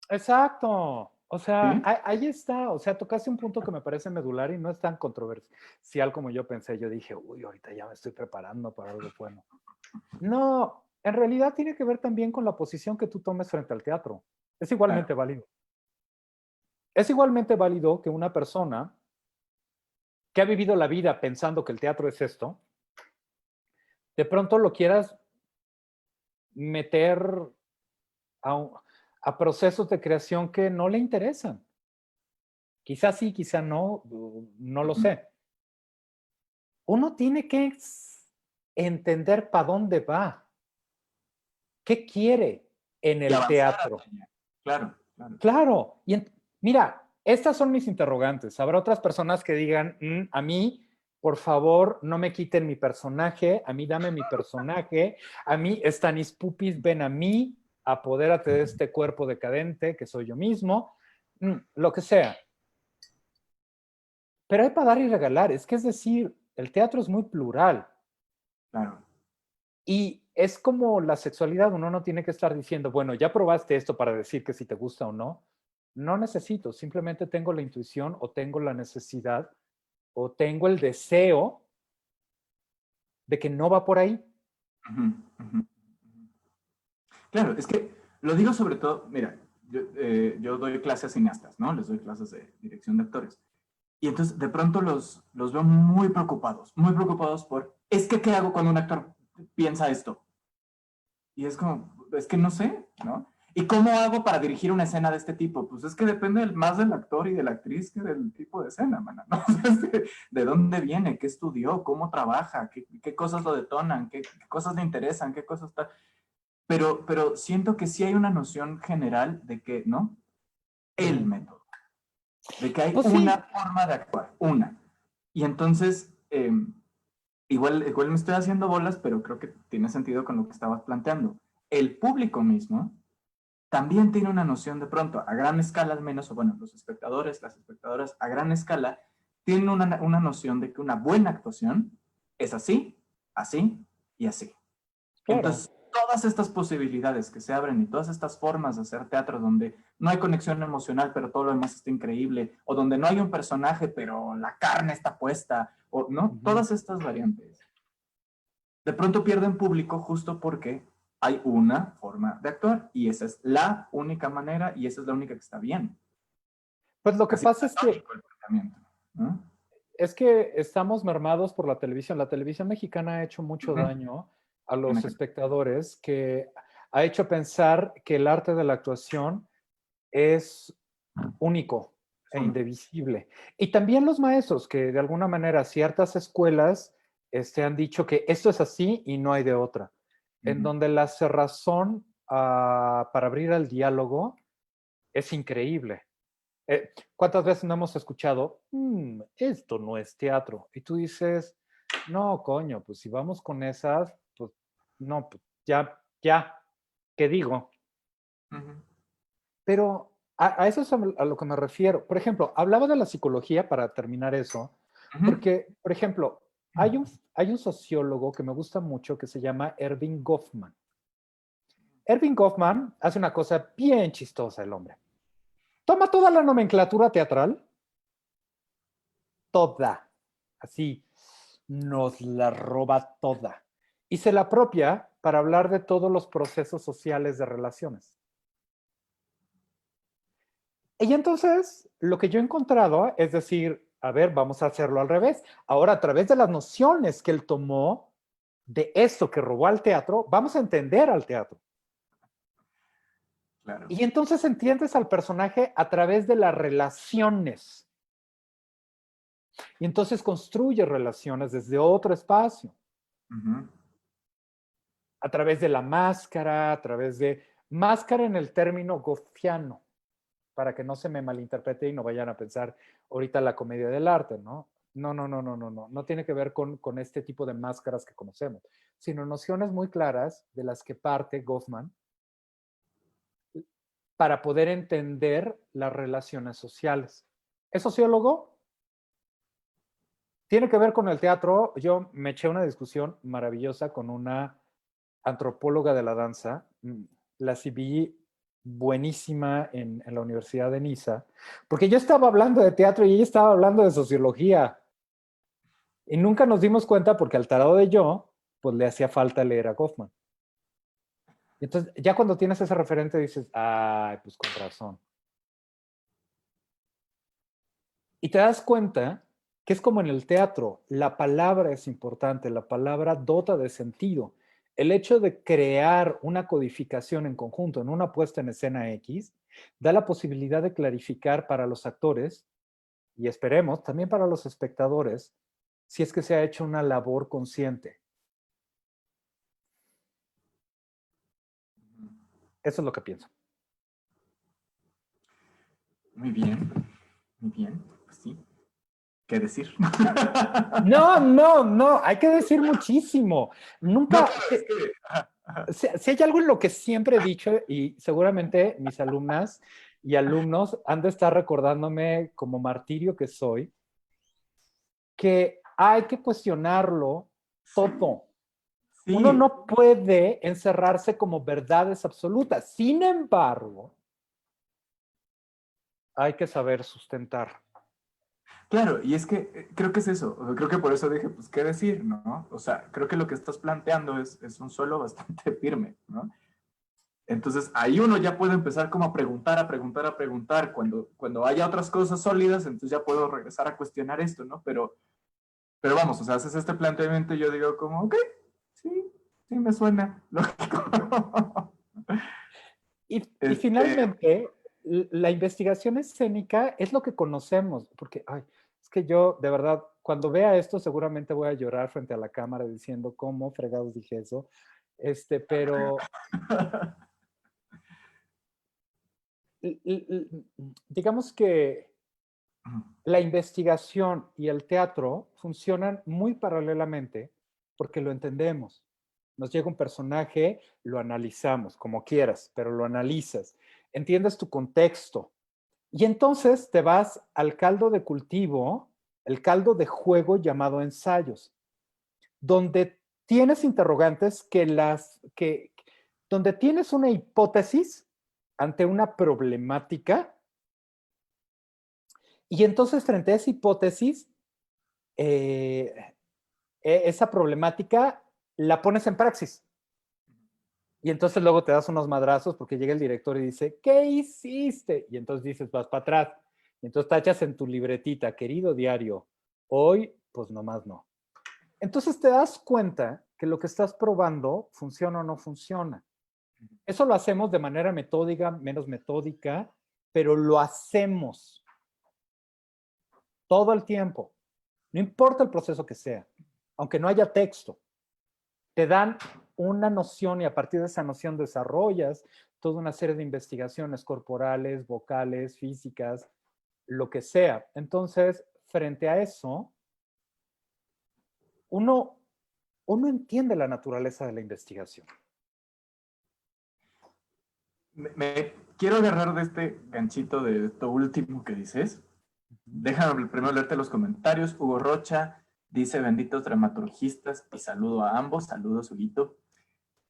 Exacto. O sea, ¿Sí? ahí está. O sea, tocaste un punto que me parece medular y no es tan controversial como yo pensé. Yo dije, uy, ahorita ya me estoy preparando para algo bueno. No, en realidad tiene que ver también con la posición que tú tomes frente al teatro. Es Claro. igualmente válido. Es igualmente válido que una persona que ha vivido la vida pensando que el teatro es esto, de pronto lo quieras meter a, a procesos de creación que no le interesan. Quizás sí, quizá no, no lo Ujú. sé. Uno tiene que entender para dónde va, qué quiere en Y el avanzar teatro. hacia allá. Claro, claro. Claro, y mira, estas son mis interrogantes. Habrá otras personas que digan, a mí, por favor, no me quiten mi personaje, a mí dame mi personaje, a mí, Stanis Pupis, ven a mí, apodérate de este cuerpo decadente que soy yo mismo, lo que sea. Pero hay para dar y regalar, es decir, el teatro es muy plural Claro. y es como la sexualidad, uno no tiene que estar diciendo, bueno, ya probaste esto para decir que si te gusta o no. No necesito, simplemente tengo la intuición o tengo la necesidad o tengo el deseo de que no va por ahí. Ujú, ujú. Claro, es que lo digo sobre todo, mira, yo doy clases a cineastas, ¿no? Les doy clases de dirección de actores. Y entonces de pronto los veo muy preocupados por, es que, ¿qué hago cuando un actor piensa esto? Y es como, es que no sé, ¿no? ¿Y cómo hago para dirigir una escena de este tipo? Pues es que depende más del actor y de la actriz que del tipo de escena, mana, ¿no? De dónde viene, qué estudió, cómo trabaja, qué cosas lo detonan, qué cosas le interesan, qué cosas está. Pero siento que sí hay una noción general de que, ¿no? El método, de que hay Pues una sí, forma de actuar, una. Y entonces, igual me estoy haciendo bolas, pero creo que tiene sentido con lo que estabas planteando. El público mismo también tiene una noción de pronto, a gran escala al menos, o bueno, los espectadores, las espectadoras a gran escala, tienen una noción de que una buena actuación es así, así y así. claro. Entonces, todas estas posibilidades que se abren y todas estas formas de hacer teatro donde no hay conexión emocional, pero todo lo demás está increíble, o donde no hay un personaje, pero la carne está puesta, o no, Ujú. todas estas variantes de pronto pierden público justo porque hay una forma de actuar y esa es la única manera y esa es la única que está bien. Pues lo que Casi pasa platónico el planteamiento, ¿no? es que estamos mermados por la televisión. La televisión mexicana ha hecho mucho Ujú. daño a los espectadores que ha hecho pensar que el arte de la actuación es único e indivisible. Y también los maestros, que de alguna manera ciertas escuelas han dicho que esto es así y no hay de otra, en donde la cerrazón para abrir el diálogo es increíble. ¿Cuántas veces no hemos escuchado, esto no es teatro? Y tú dices, no, coño, pues si vamos con esas, pues no, pues ya, ¿qué digo? Pero a eso es a lo que me refiero. Por ejemplo, hablaba de la psicología para terminar eso, porque, por ejemplo, hay un sociólogo que me gusta mucho que se llama Erving Goffman. Erving Goffman hace una cosa bien chistosa, el hombre. Toma toda la nomenclatura teatral, toda, así, nos la roba toda, y se la apropia para hablar de todos los procesos sociales de relaciones. Y entonces, lo que yo he encontrado es decir, a ver, vamos a hacerlo al revés. Ahora, a través de las nociones que él tomó de eso que robó al teatro, vamos a entender al teatro. Claro. Y entonces entiendes al personaje a través de las relaciones. Y entonces construye relaciones desde otro espacio. A través de la máscara, a través de máscara en el término goffiano, para que no se me malinterprete y no vayan a pensar ahorita la comedia del arte, ¿no? No tiene que ver con este tipo de máscaras que conocemos, sino nociones muy claras de las que parte Goffman para poder entender las relaciones sociales. ¿Es sociólogo? Tiene que ver con el teatro. Yo me eché una discusión maravillosa con una antropóloga de la danza, la CBI buenísima en la Universidad de Niza, porque yo estaba hablando de teatro y ella estaba hablando de sociología. Y nunca nos dimos cuenta porque al tarado de yo, pues le hacía falta leer a Goffman. Y entonces, ya cuando tienes ese referente dices, ay, pues con razón. Y te das cuenta que es como en el teatro, la palabra es importante, la palabra dota de sentido. El hecho de crear una codificación en conjunto en una puesta en escena X da la posibilidad de clarificar para los actores y esperemos también para los espectadores si es que se ha hecho una labor consciente. Eso es lo que pienso. Muy bien, pues sí. ¿Qué decir? No, hay que decir muchísimo. Nunca, No, claro, es que... si hay algo en lo que siempre he dicho, y seguramente mis alumnas y alumnos han de estar recordándome como martirio que soy, que hay que cuestionarlo todo. Sí. Uno no puede encerrarse como verdades absolutas. Sin embargo, hay que saber sustentar. Claro, y es que creo que es eso. Creo que por eso dije, pues, ¿qué decir, no? O sea, creo que lo que estás planteando es un suelo bastante firme, ¿no? Entonces, ahí uno ya puede empezar como a preguntar, a preguntar, a preguntar. Cuando haya otras cosas sólidas, entonces ya puedo regresar a cuestionar esto, ¿no? Pero vamos, o sea, haces este planteamiento y yo digo como, ok, sí, sí me suena lógico. Y finalmente, la investigación escénica es lo que conocemos, porque ay, es que yo, de verdad, cuando vea esto, seguramente voy a llorar frente a la cámara diciendo cómo fregados dije eso. Pero digamos que la investigación y el teatro funcionan muy paralelamente porque lo entendemos. Nos llega un personaje, lo analizamos, como quieras, pero lo analizas, entiendes tu contexto y entonces te vas al caldo de cultivo, el caldo de juego llamado ensayos, donde tienes interrogantes donde tienes una hipótesis ante una problemática y entonces frente a esa hipótesis, esa problemática la pones en praxis. Y entonces luego te das unos madrazos porque llega el director y dice, ¿qué hiciste? Y entonces dices, vas para atrás. Y entonces tachas en tu libretita, querido diario, hoy, pues nomás no. Entonces te das cuenta que lo que estás probando funciona o no funciona. Eso lo hacemos de manera metódica, menos metódica, pero lo hacemos todo el tiempo. No importa el proceso que sea, aunque no haya texto. Te dan una noción y a partir de esa noción desarrollas toda una serie de investigaciones corporales, vocales, físicas, lo que sea. Entonces, frente a eso, uno entiende la naturaleza de la investigación. Quiero agarrar de este ganchito de esto último que dices. Déjame primero leerte los comentarios. Hugo Rocha dice: benditos dramaturgistas, y saludo a ambos. Saludos, Huguito.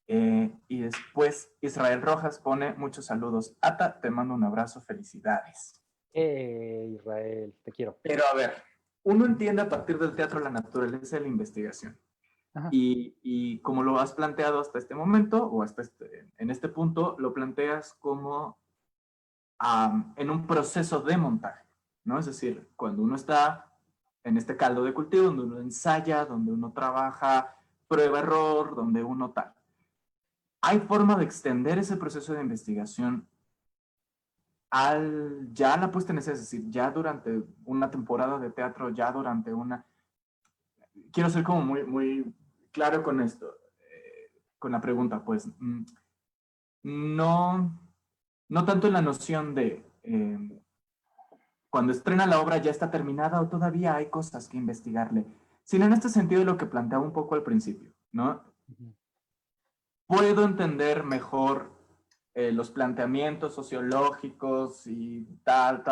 Y después Israel Rojas pone: muchos saludos. Ata, te mando un abrazo, felicidades. Israel, te quiero. Pero a ver, uno entiende a partir del teatro la naturaleza de la investigación. Y como lo has planteado hasta este momento, o hasta en este punto, lo planteas como en un proceso de montaje, ¿no? Es decir, cuando uno está en este caldo de cultivo, donde uno ensaya, donde uno trabaja, prueba-error, donde uno tal. ¿Hay forma de extender ese proceso de investigación ya la puesta en escena? Es decir, ya durante una temporada de teatro, ya durante una... Quiero ser como muy claro con esto, con la pregunta, pues. No tanto en la noción de cuando estrena la obra ya está terminada o todavía hay cosas que investigarle, sino en este sentido de lo que planteaba un poco al principio, ¿no? Puedo entender mejor los planteamientos sociológicos y tal,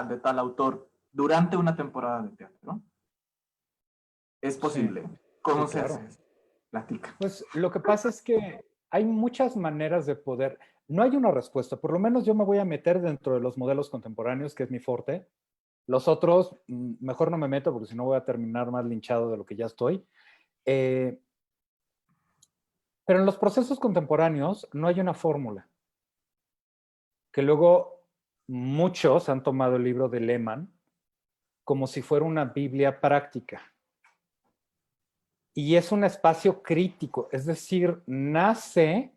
de tal autor durante una temporada de teatro, ¿no? Es posible. Sí, ¿Cómo sí, se claro. hace? Platica. Pues lo que pasa es que hay muchas maneras de poder, no hay una respuesta, por lo menos yo me voy a meter dentro de los modelos contemporáneos, que es mi forte. Los otros, mejor no me meto porque si no voy a terminar más linchado de lo que ya estoy. Pero en los procesos contemporáneos no hay una fórmula. Que luego muchos han tomado el libro de Lehmann como si fuera una Biblia práctica. Y es un espacio crítico, es decir, nace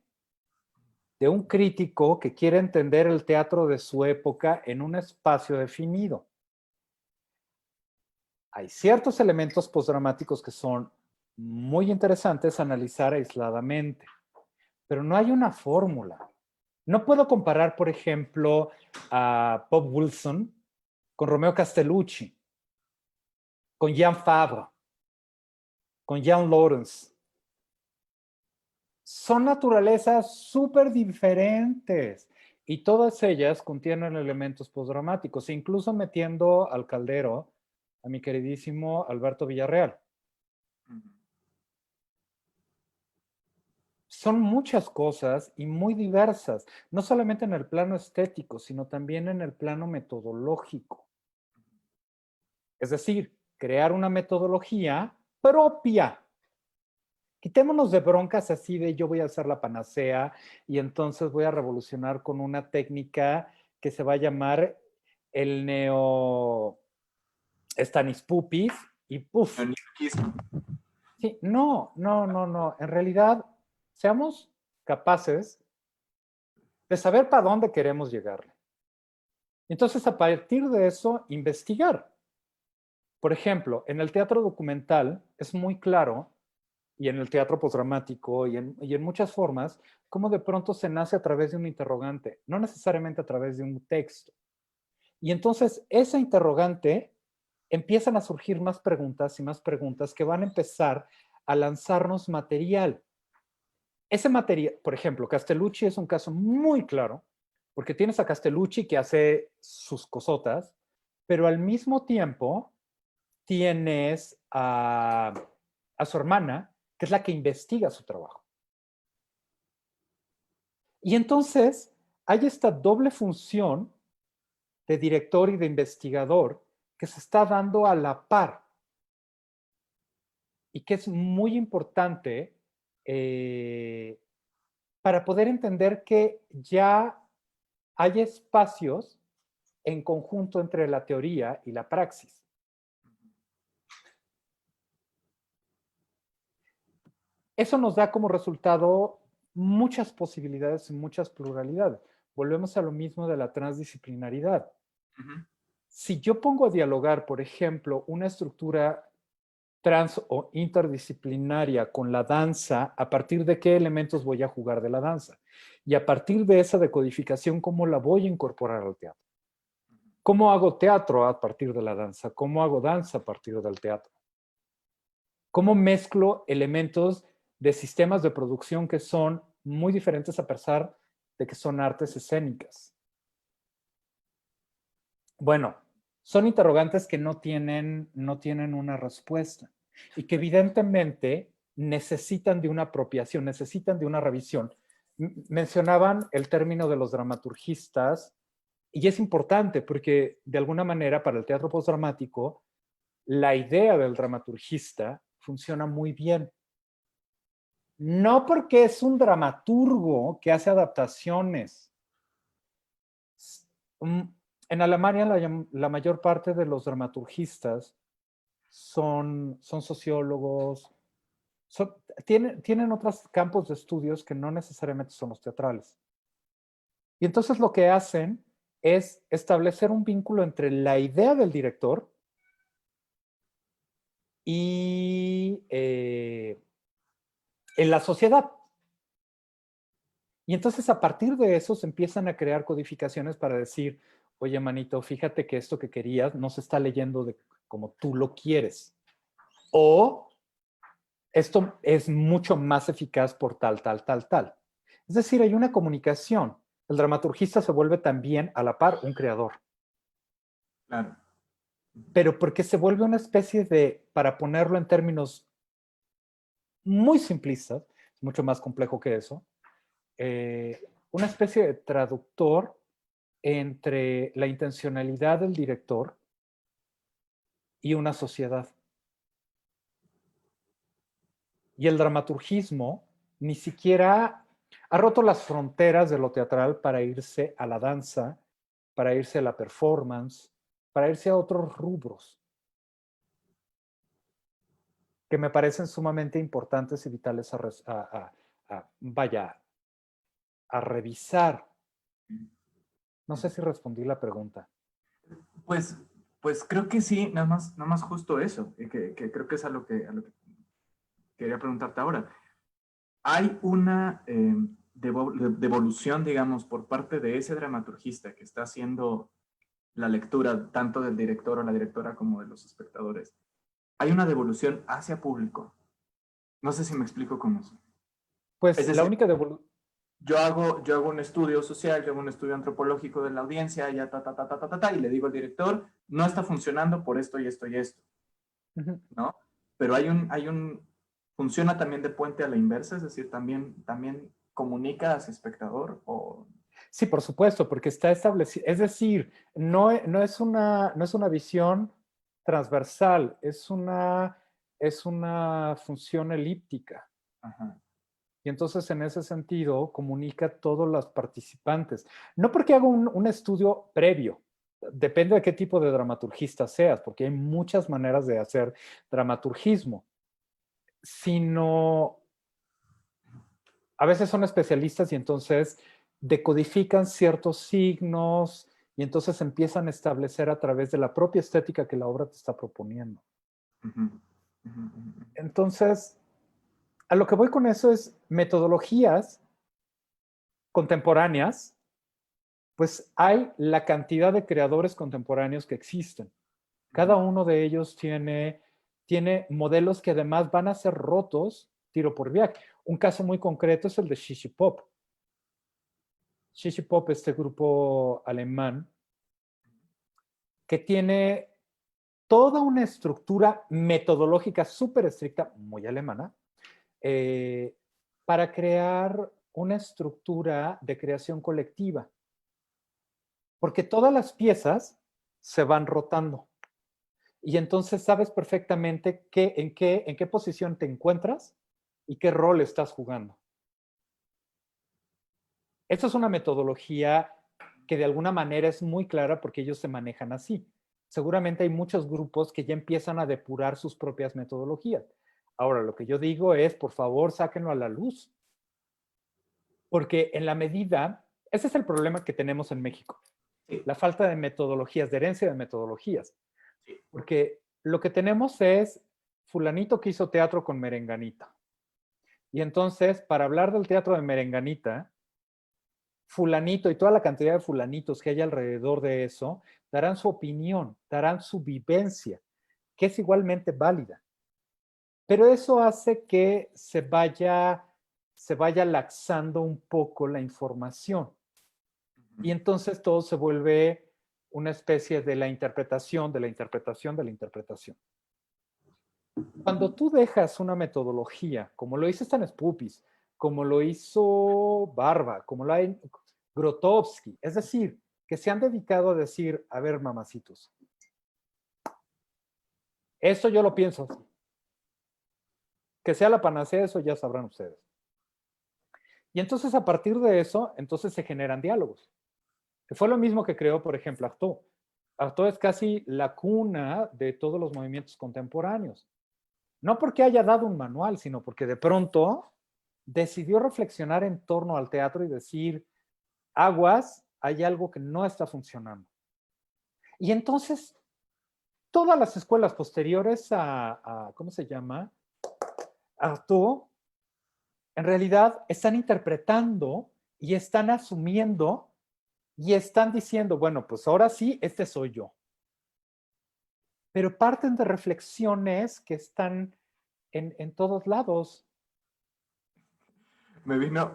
de un crítico que quiere entender el teatro de su época en un espacio definido. Hay ciertos elementos postdramáticos que son muy interesantes analizar aisladamente, pero no hay una fórmula. No puedo comparar, por ejemplo, a Bob Wilson con Romeo Castellucci, con Jean Favre, con Jean Lawrence. Son naturalezas súper diferentes y todas ellas contienen elementos postdramáticos, incluso metiendo al caldero a mi queridísimo Alberto Villarreal. Son muchas cosas y muy diversas, no solamente en el plano estético, sino también en el plano metodológico. Es decir, crear una metodología propia. Quitémonos de broncas así de yo voy a hacer la panacea y entonces voy a revolucionar con una técnica que se va a llamar el neo Stanispupis y ¡puf! Sí, no. En realidad, seamos capaces de saber para dónde queremos llegarle. Entonces, a partir de eso, investigar. Por ejemplo, en el teatro documental es muy claro, y en el teatro postdramático y en muchas formas, cómo de pronto se nace a través de un interrogante, no necesariamente a través de un texto. Y entonces, esa interrogante empiezan a surgir más preguntas y más preguntas que van a empezar a lanzarnos material. Ese material, por ejemplo, Castellucci es un caso muy claro, porque tienes a Castellucci que hace sus cosotas, pero al mismo tiempo tienes a su hermana, que es la que investiga su trabajo. Y entonces hay esta doble función de director y de investigador que se está dando a la par y que es muy importante para poder entender que ya hay espacios en conjunto entre la teoría y la praxis. Eso nos da como resultado muchas posibilidades y muchas pluralidades. Volvemos a lo mismo de la transdisciplinaridad. Ujú. Si yo pongo a dialogar, por ejemplo, una estructura trans o interdisciplinaria con la danza, ¿a partir de qué elementos voy a jugar de la danza? Y a partir de esa decodificación, ¿cómo la voy a incorporar al teatro? ¿Cómo hago teatro a partir de la danza? ¿Cómo hago danza a partir del teatro? ¿Cómo mezclo elementos de sistemas de producción que son muy diferentes a pesar de que son artes escénicas? Bueno, son interrogantes que no tienen una respuesta y que evidentemente necesitan de una apropiación, necesitan de una revisión. Mencionaban el término de los dramaturgistas y es importante porque de alguna manera para el teatro postdramático la idea del dramaturgista funciona muy bien. No porque es un dramaturgo que hace adaptaciones. Mm, En Alemania la mayor parte de los dramaturgistas son sociólogos, tienen otros campos de estudios que no necesariamente son los teatrales. Y entonces lo que hacen es establecer un vínculo entre la idea del director y en la sociedad. Y entonces a partir de eso se empiezan a crear codificaciones para decir, oye, manito, fíjate que esto que querías no se está leyendo como tú lo quieres. O esto es mucho más eficaz por tal, tal, tal, tal. Es decir, hay una comunicación. El dramaturgista se vuelve también a la par un creador. Claro. Pero porque se vuelve una especie de, para ponerlo en términos muy simplistas, es mucho más complejo que eso, una especie de traductor entre la intencionalidad del director y una sociedad. Y el dramaturgismo ni siquiera ha roto las fronteras de lo teatral para irse a la danza, para irse a la performance, para irse a otros rubros que me parecen sumamente importantes y vitales vaya, a revisar. No sé si respondí la pregunta. Pues, pues creo que sí, nada más justo eso, que creo que es a lo que quería preguntarte ahora. Hay una devolución, digamos, por parte de ese dramaturgista que está haciendo la lectura tanto del director o la directora como de los espectadores. Hay una devolución hacia público. No sé si me explico con eso. Es Pues la decir, única devolución, yo hago un estudio social, yo hago un estudio antropológico de la audiencia, ya y le digo al director, no está funcionando por esto y esto y esto, ¿no? Pero funciona también de puente a la inversa, es decir, también comunica hacia espectador o... sí, por supuesto, porque está establecido, es decir, no es una visión transversal, es una función elíptica. Ajá. Y entonces en ese sentido comunica a todos los participantes. No porque haga un estudio previo, depende de qué tipo de dramaturgista seas, porque hay muchas maneras de hacer dramaturgismo, sino a veces son especialistas y entonces decodifican ciertos signos y entonces empiezan a establecer a través de la propia estética que la obra te está proponiendo. Uh-huh. Uh-huh. Uh-huh. Entonces, a lo que voy con eso es metodologías contemporáneas, pues hay la cantidad de creadores contemporáneos que existen. Cada uno de ellos tiene modelos que además van a ser rotos tiro por viaje. Un caso muy concreto es el de Shishi Pop. Shishi Pop, este grupo alemán, que tiene toda una estructura metodológica súper estricta, muy alemana, eh, para crear una estructura de creación colectiva. Porque todas las piezas se van rotando. Y entonces sabes perfectamente en qué posición te encuentras y qué rol estás jugando. Esta es una metodología que de alguna manera es muy clara porque ellos se manejan así. Seguramente hay muchos grupos que ya empiezan a depurar sus propias metodologías. Ahora, lo que yo digo es, por favor, sáquenlo a la luz, porque en la medida, ese es el problema que tenemos en México, Sí, la falta de metodologías, de herencia de metodologías, sí. porque lo que tenemos es fulanito que hizo teatro con merenganita. Y entonces, para hablar del teatro de merenganita, fulanito y toda la cantidad de fulanitos que hay alrededor de eso darán su opinión, darán su vivencia, que es igualmente válida. Pero eso hace que se vaya laxando un poco la información. Y entonces todo se vuelve una especie de la interpretación, de la interpretación, de la interpretación. Cuando tú dejas una metodología, como lo hizo Stan Spupis, como lo hizo Barba, como lo hay Grotowski, es decir, que se han dedicado a decir, a ver, mamacitos, eso yo lo pienso así. Que sea la panacea, eso ya sabrán ustedes. Y entonces a partir de eso, entonces se generan diálogos. Que fue lo mismo que creó, por ejemplo, Artaud. Artaud es casi la cuna de todos los movimientos contemporáneos. No porque haya dado un manual, sino porque de pronto decidió reflexionar en torno al teatro y decir, aguas, hay algo que no está funcionando. Y entonces, todas las escuelas posteriores a ¿cómo se llama? Artaud, en realidad están interpretando y están asumiendo y están diciendo, bueno, pues ahora sí, este soy yo. Pero parten de reflexiones que están en todos lados. Me vino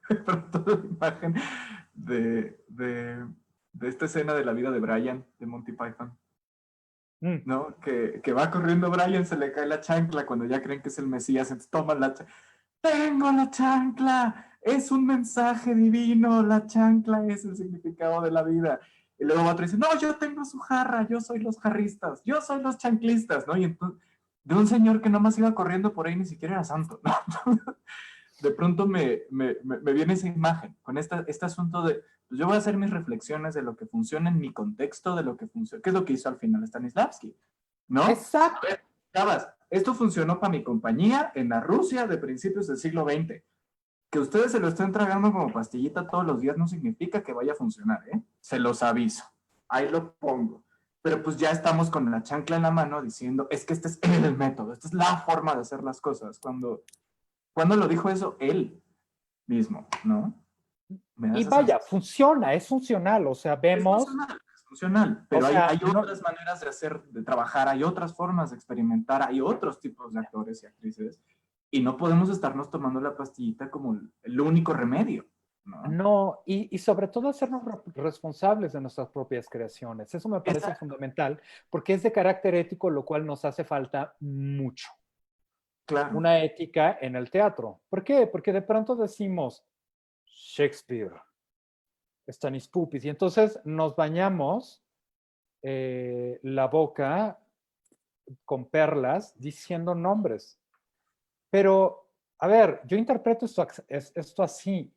de pronto la imagen de esta escena de la vida de Brian, de Monty Python, Mm. ¿no? Que va corriendo Brian, se le cae la chancla cuando ya creen que es el Mesías, entonces toma la chancla. ¡Tengo la chancla! Es un mensaje divino, la chancla es el significado de la vida. Y luego otro dice, no, yo tengo su jarra, yo soy los jarristas, yo soy los chanclistas, ¿no? Y entonces, de un señor que nomás iba corriendo por ahí, ni siquiera era santo, ¿no? De pronto me viene esa imagen con este asunto de, pues yo voy a hacer mis reflexiones de lo que funciona en mi contexto, de lo que funciona, ¿qué es lo que hizo al final Stanislavski? ¿No? A Exacto. ver, chavas, esto funcionó para mi compañía en la Rusia de principios del siglo XX. Que ustedes se lo estén tragando como pastillita todos los días no significa que vaya a funcionar, ¿eh? Se los aviso. Ahí lo pongo. Pero pues ya estamos con la chancla en la mano diciendo, es que este es el método, esta es la forma de hacer las cosas. Cuando lo dijo eso él mismo, ¿no? Me da Y esa vaya, sensación. funciona, es funcional, o sea, vemos, Es funcional, o pero hay sea, no, otras maneras de hacer, de trabajar, hay otras formas de experimentar, hay otros tipos de actores y actrices, y no podemos estarnos tomando la pastillita como el único remedio, ¿no? no, y sobre todo hacernos responsables de nuestras propias creaciones. Eso me parece Exacto, fundamental porque es de carácter ético, lo cual nos hace falta mucho. claro. Una ética en el teatro. ¿Por qué? Porque de pronto decimos Shakespeare, Stanis Pupis, y entonces nos bañamos la boca con perlas diciendo nombres. Pero, a ver, yo interpreto esto así.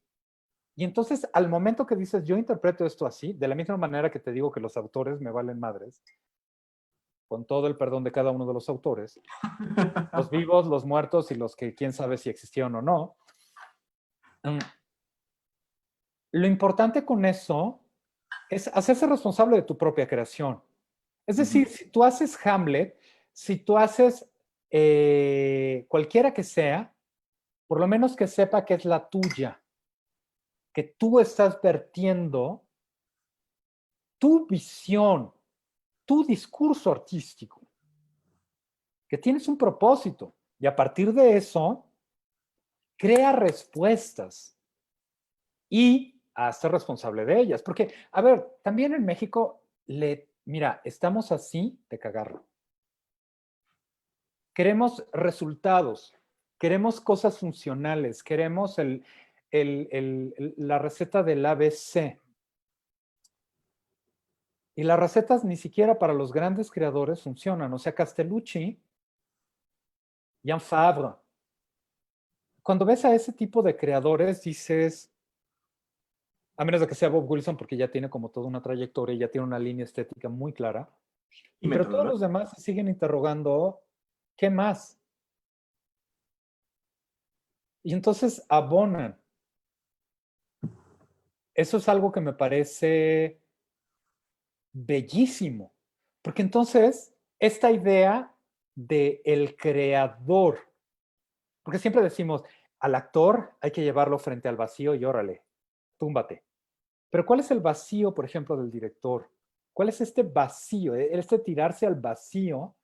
Y entonces, al momento que dices, yo interpreto esto así, de la misma manera que te digo que los autores me valen madres, con todo el perdón de cada uno de los autores, los vivos, los muertos y los que quién sabe si existieron o no. Lo importante con eso es hacerse responsable de tu propia creación. Es decir, si tú haces Hamlet, si tú haces cualquiera que sea, por lo menos que sepa que es la tuya, que tú estás vertiendo tu visión, tu discurso artístico, que tienes un propósito y a partir de eso, crea respuestas y hazte responsable de ellas. Porque, a ver, también en México, mira, estamos así de cagarlo. Queremos resultados, queremos cosas funcionales, queremos la receta del ABC. Y las recetas ni siquiera para los grandes creadores funcionan. O sea, Castellucci, Jan Favre, cuando ves a ese tipo de creadores, dices, a menos de que sea Bob Wilson, porque ya tiene como toda una trayectoria y ya tiene una línea estética muy clara, Y pero todos los metodología. demás se siguen interrogando, ¿qué más? Y entonces abonan. Eso es algo que me parece bellísimo, porque entonces esta idea de el creador, porque siempre decimos, al actor hay que llevarlo frente al vacío y órale, túmbate. Pero ¿cuál es el vacío, por ejemplo, del director? ¿Cuál es este vacío? Este tirarse al vacío,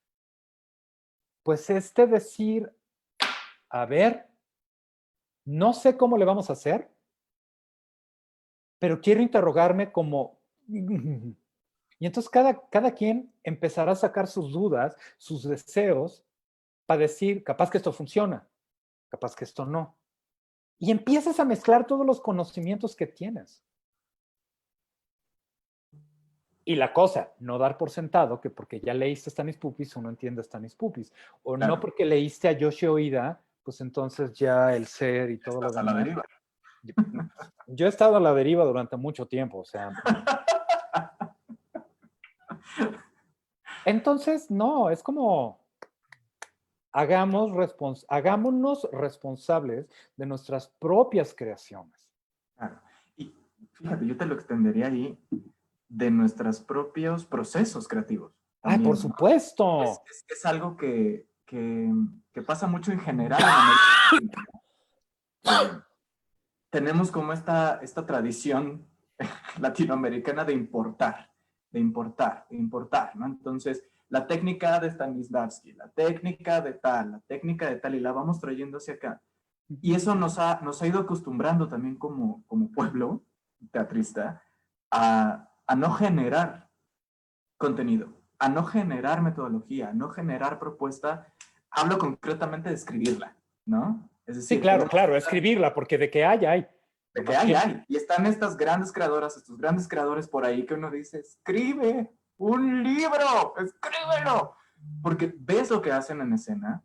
pues este decir, a ver, no sé cómo le vamos a hacer, pero quiero interrogarme como... Y entonces cada quien empezará a sacar sus dudas, sus deseos, para decir, capaz que esto funciona, capaz que esto no. Y empiezas a mezclar todos los conocimientos que tienes. Y la cosa, no dar por sentado que porque ya leíste Stanis Pupis uno entiende Stanis Pupis. O no Claro, porque leíste a Yoshi Oida, pues entonces ya el ser y todo lo estás a la demás. deriva. Yo he estado a la deriva durante mucho tiempo, o sea. Entonces, no, es como hagámonos responsables de nuestras propias creaciones. Claro. Y fíjate, yo te lo extendería ahí de nuestros propios procesos creativos ¡Ay, por también, ¿no? supuesto! Es algo que pasa mucho en general en América Latina. Tenemos como esta tradición latinoamericana de importar, de importar, de importar, ¿no? Entonces, la técnica de Stanislavski, la técnica de tal, la técnica de tal, y la vamos trayendo hacia acá. Y eso nos ha ido acostumbrando también como pueblo teatrista a no generar contenido, a no generar metodología, a no generar propuesta. Hablo concretamente de escribirla, ¿no? Es Sí, decir, claro, tenemos claro, escribirla, porque de que hay. de que Nomás que, hay. Y están estas grandes creadoras, estos grandes creadores por ahí que uno dice, escribe un libro, escríbelo. Porque ves lo que hacen en escena,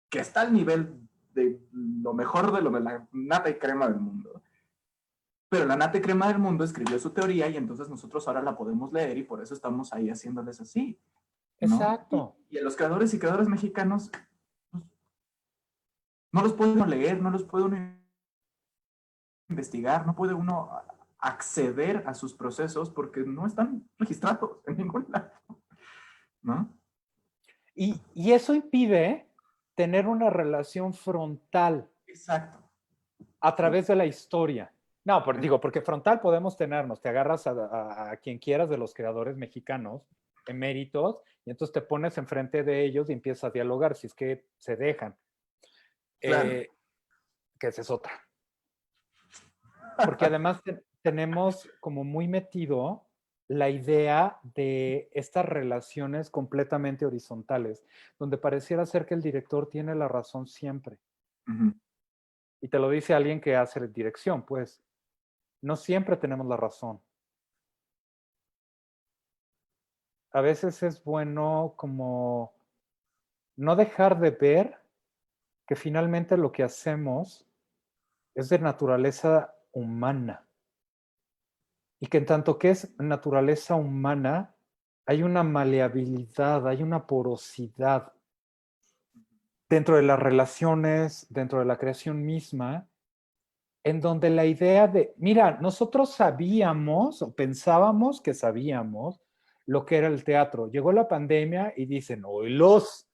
que está al nivel de lo mejor de lo de la nata y crema del mundo. Pero la nata y crema del mundo escribió su teoría y entonces nosotros ahora la podemos leer y por eso estamos ahí haciéndoles así, ¿no? exacto. Y a los creadores y creadoras mexicanos pues, no los puede uno leer, no los puede uno investigar, no puede uno acceder a sus procesos porque no están registrados en ningún lado, ¿no? Y eso impide tener una relación frontal Exacto. a Sí. través de la historia. No, digo, porque frontal podemos tenernos, te agarras a quien quieras de los creadores mexicanos, eméritos, y entonces te pones enfrente de ellos y empiezas a dialogar, si es que se dejan, Claro. que esa es otra. Porque además tenemos como muy metido la idea de estas relaciones completamente horizontales, donde pareciera ser que el director tiene la razón siempre. Uh-huh. Y te lo dice alguien que hace dirección, pues no siempre tenemos la razón. A veces es bueno como no dejar de ver que finalmente lo que hacemos es de naturaleza humana. Y que en tanto que es naturaleza humana, hay una maleabilidad, hay una porosidad dentro de las relaciones, dentro de la creación misma, en donde la idea de, mira, nosotros sabíamos o pensábamos que sabíamos lo que era el teatro. Llegó la pandemia y dicen, oílos.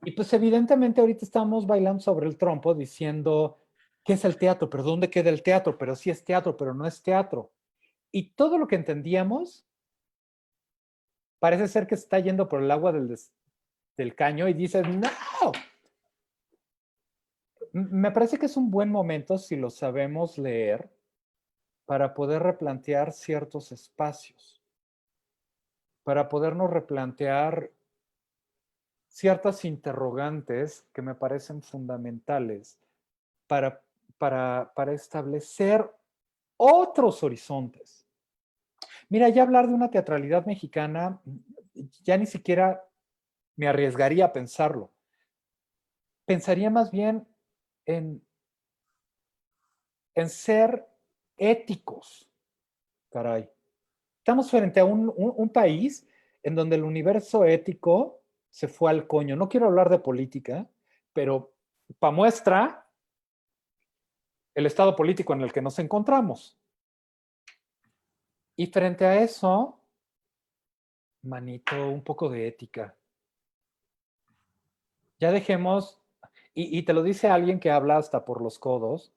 Y pues evidentemente ahorita estamos bailando sobre el trompo diciendo, ¿qué es el teatro? ¿Pero dónde queda el teatro? Pero sí es teatro, pero no es teatro. Y todo lo que entendíamos parece ser que se está yendo por el agua del caño y dices, no. Me parece que es un buen momento si lo sabemos leer para poder replantear ciertos espacios, para podernos replantear ciertas interrogantes que me parecen fundamentales para, para establecer otros horizontes. Mira, ya hablar de una teatralidad mexicana, ya ni siquiera me arriesgaría a pensarlo. Pensaría más bien en, en ser éticos, caray. Estamos frente a un país en donde el universo ético se fue al coño. No quiero hablar de política, pero para muestra el estado político en el que nos encontramos. Y frente a eso, manito, un poco de ética. Ya dejemos, y te lo dice alguien que habla hasta por los codos,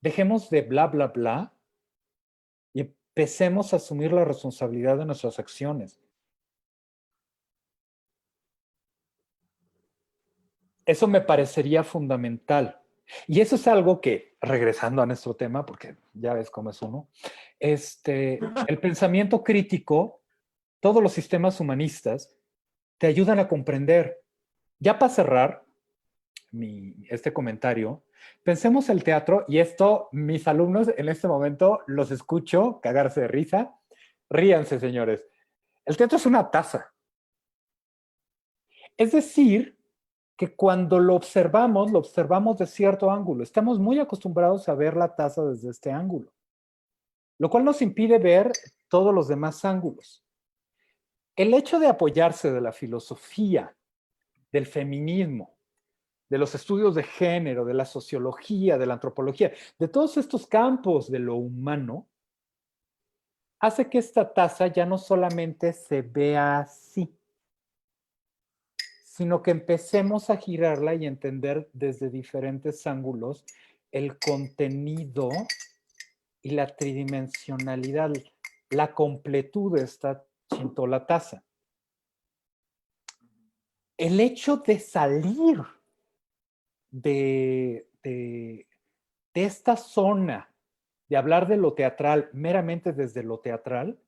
dejemos de bla, bla, bla y empecemos a asumir la responsabilidad de nuestras acciones. Eso me parecería fundamental. Y eso es algo que, regresando a nuestro tema, porque ya ves cómo es uno, el pensamiento crítico, todos los sistemas humanistas, te ayudan a comprender. Ya para cerrar este comentario, pensemos el teatro, y esto, mis alumnos en este momento los escucho cagarse de risa. Ríanse, señores. El teatro es una taza. Es decir, que cuando lo observamos de cierto ángulo. Estamos muy acostumbrados a ver la taza desde este ángulo, lo cual nos impide ver todos los demás ángulos. El hecho de apoyarse de la filosofía, del feminismo, de los estudios de género, de la sociología, de la antropología, de todos estos campos de lo humano, hace que esta taza ya no solamente se vea así, sino que empecemos a girarla y entender desde diferentes ángulos el contenido y la tridimensionalidad, la completud de esta chintola taza. El hecho de salir de esta zona, de hablar de lo teatral meramente desde lo teatral,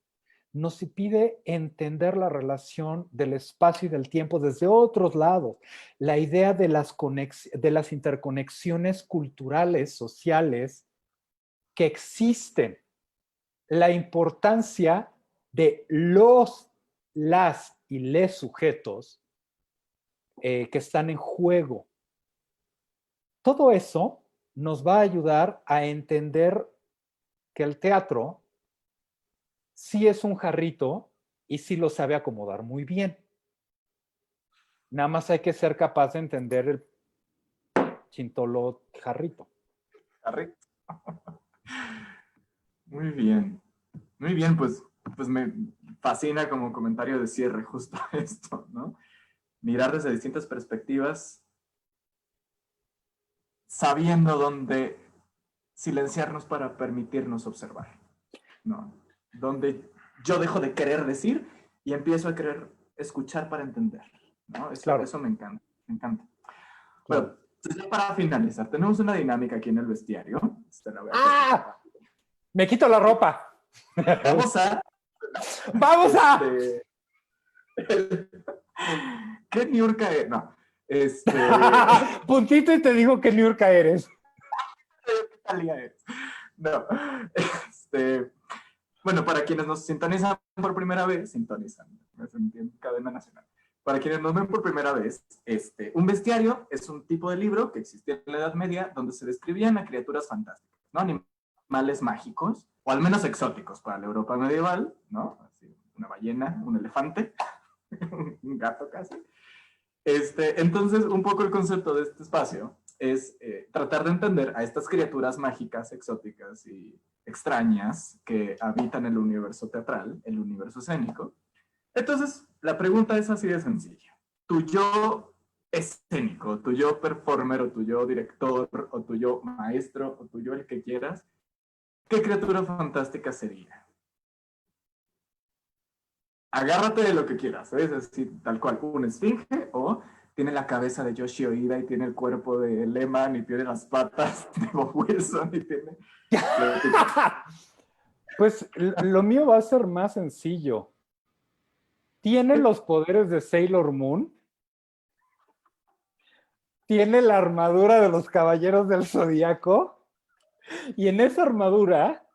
nos impide entender la relación del espacio y del tiempo desde otros lados. La idea de las interconexiones culturales, sociales, que existen. La importancia de las y les sujetos que están en juego. Todo eso nos va a ayudar a entender que el teatro sí es un jarrito y sí lo sabe acomodar muy bien. Nada más hay que ser capaz de entender el chintolo jarrito. Jarrito. Muy bien. Muy bien, pues me fascina como comentario de cierre justo esto, ¿no? Mirar desde distintas perspectivas, sabiendo dónde silenciarnos para permitirnos observar, ¿no? Donde yo dejo de querer decir y empiezo a querer escuchar para entender, ¿no? Claro, Eso me encanta, me encanta. Bueno, claro. entonces ya para finalizar, tenemos una dinámica aquí en el bestiario. La voy a ¡Ah! Me quito la ropa. Vamos a... ¡Vamos a! ¿Qué niurka es? No. Puntito y te digo qué niurka eres. ¿Qué talía es? No. Bueno, para quienes nos sintonizan por primera vez, me sentí en cadena nacional. Para quienes nos ven por primera vez, un bestiario es un tipo de libro que existía en la Edad Media donde se describían a criaturas fantásticas, ¿no? Animales mágicos, o al menos exóticos para la Europa medieval, ¿no? Así, una ballena, un elefante, un gato casi. Entonces, un poco el concepto de este espacio es tratar de entender a estas criaturas mágicas, exóticas y extrañas que habitan el universo teatral, el universo escénico. Entonces, la pregunta es así de sencilla. Tu yo escénico, tu yo performer, o tu yo director, o tu yo maestro, o tu yo el que quieras, ¿qué criatura fantástica sería? Agárrate de lo que quieras, ¿sabes? Así, tal cual, un esfinge, o tiene la cabeza de Yoshi Oida y tiene el cuerpo de Lehman y tiene las patas de Bob Wilson y tiene... Pues lo mío va a ser más sencillo. Tiene los poderes de Sailor Moon. Tiene la armadura de los Caballeros del Zodíaco. Y en esa armadura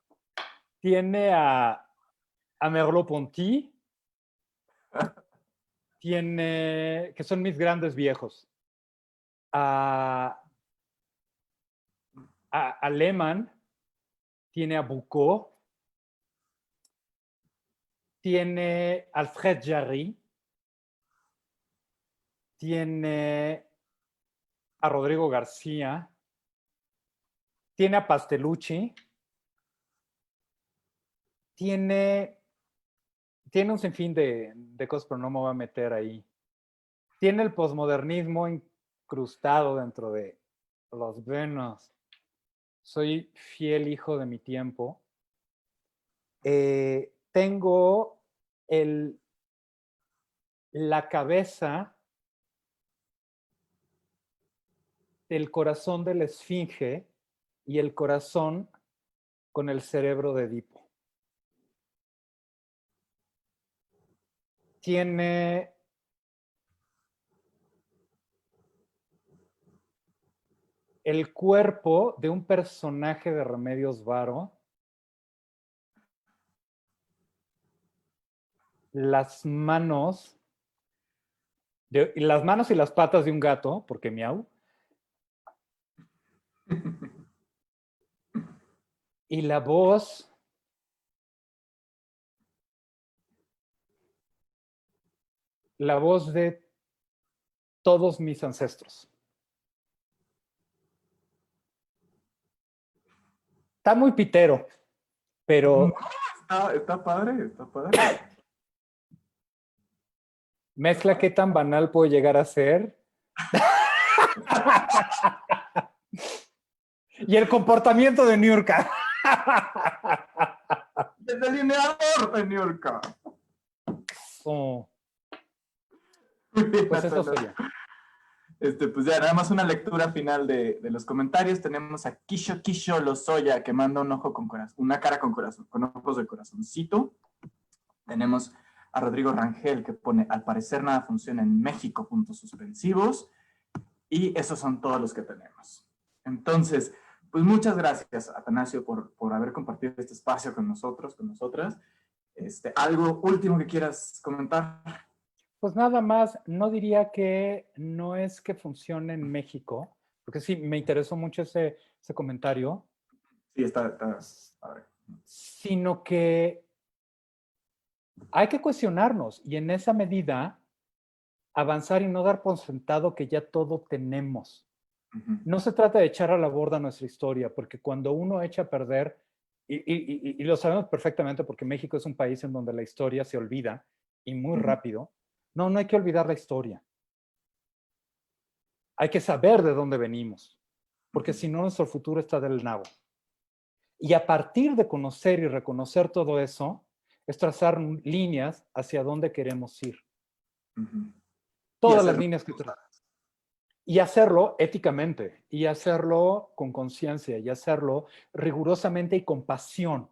tiene a Merleau-Ponty. Tiene, que son mis grandes viejos. A Lehman. Tiene a Boucault. Tiene Alfred Jarry. tiene a Rodrigo García, tiene a Pastelucci, tiene un sinfín de cosas, pero no me voy a meter ahí. Tiene el posmodernismo incrustado dentro de los venos. Soy fiel hijo de mi tiempo. Tengo la cabeza del corazón de la esfinge y el corazón con el cerebro de Edipo. Tiene el cuerpo de un personaje de Remedios Varo, las manos y las patas de un gato, porque miau, y la voz de todos mis ancestros. Está muy pitero, pero Está padre, está padre. mezcla qué tan banal puedo llegar a ser. Y el comportamiento de Niurka. ¡El delineador de New York! Oh. Pues eso sería. Pues ya, nada más una lectura final de los comentarios. Tenemos a Kisho Lozoya, que manda un ojo con corazón, una cara con corazón, con ojos de corazoncito. Tenemos a Rodrigo Rangel, que pone, al parecer nada funciona en México, puntos suspensivos. Y esos son todos los que tenemos. Entonces, pues muchas gracias, Atanasio, por haber compartido este espacio con nosotros, con nosotras. ¿Algo último que quieras comentar? Pues nada más, no diría que no es que funcione en México, porque sí, me interesó mucho ese comentario. Sí, está a ver. Sino que hay que cuestionarnos y en esa medida avanzar y no dar por sentado que ya todo tenemos. No se trata de echar a la borda nuestra historia, porque cuando uno echa a perder, y lo sabemos perfectamente porque México es un país en donde la historia se olvida y muy rápido, no hay que olvidar la historia. Hay que saber de dónde venimos, porque si no nuestro futuro está del nabo. Y a partir de conocer y reconocer todo eso, es trazar líneas hacia dónde queremos ir. Todas las líneas que trazas. Y hacerlo éticamente, y hacerlo con conciencia, y hacerlo rigurosamente y con pasión.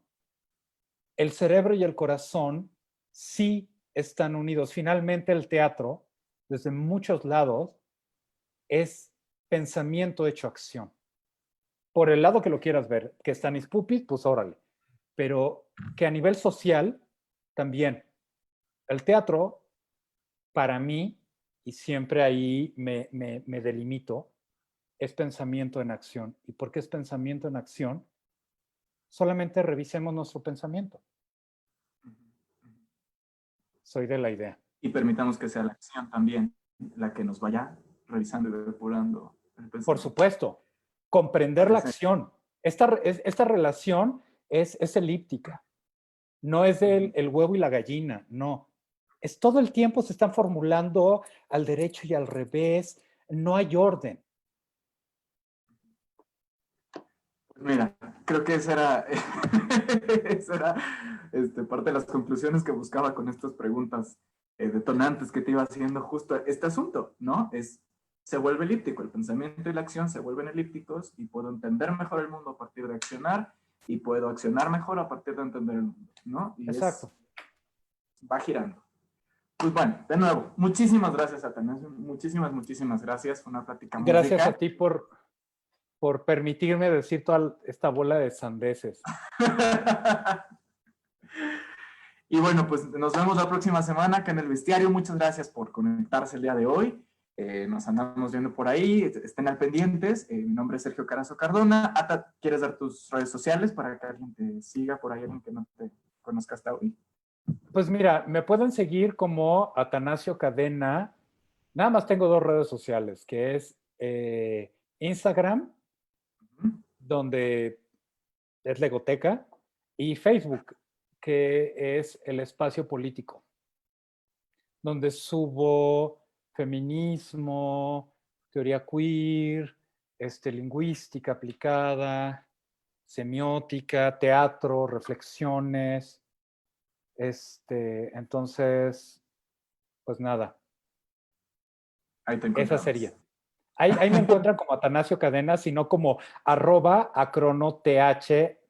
El cerebro y el corazón sí están unidos. Finalmente el teatro, desde muchos lados, es pensamiento hecho acción. Por el lado que lo quieras ver, que está en Pupis, pues órale. Pero que a nivel social, también. El teatro, para mí, y siempre ahí me delimito, es pensamiento en acción. ¿Y por qué es pensamiento en acción? Solamente revisemos nuestro pensamiento. Soy de la idea. Y permitamos que sea la acción también la que nos vaya revisando y depurando el pensamiento. Por supuesto, comprender la acción. Esta relación es elíptica. No es el huevo y la gallina, no. Es todo el tiempo se están formulando al derecho y al revés. No hay orden. Mira, creo que esa era, parte de las conclusiones que buscaba con estas preguntas detonantes que te iba haciendo justo este asunto, ¿no? Se vuelve elíptico, el pensamiento y la acción se vuelven elípticos y puedo entender mejor el mundo a partir de accionar y puedo accionar mejor a partir de entender el mundo, ¿no? Y exacto. Va girando. Pues bueno, de nuevo, muchísimas gracias, Atanasio. Muchísimas gracias. Fue una plática muy Gracias rica. a ti por permitirme decir toda esta bola de sandeces. Y bueno, pues nos vemos la próxima semana acá en el Bestiario. Muchas gracias por conectarse el día de hoy. Nos andamos viendo por ahí. Estén al pendientes. Mi nombre es Sergio Carazo Cardona. Ata, ¿quieres dar tus redes sociales para que alguien te siga por ahí, alguien que no te conozca hasta hoy? Pues mira, me pueden seguir como Atanasio Cadena Nada más tengo 2 redes sociales, que es Instagram, donde es Legoteca, y Facebook, que es el espacio político, donde subo feminismo, teoría queer, lingüística aplicada, semiótica, teatro, reflexiones. Entonces, pues nada, Ahí te esa encontramos. sería. Ahí me encuentran como Atanasio Cadena, sino como @acronoth,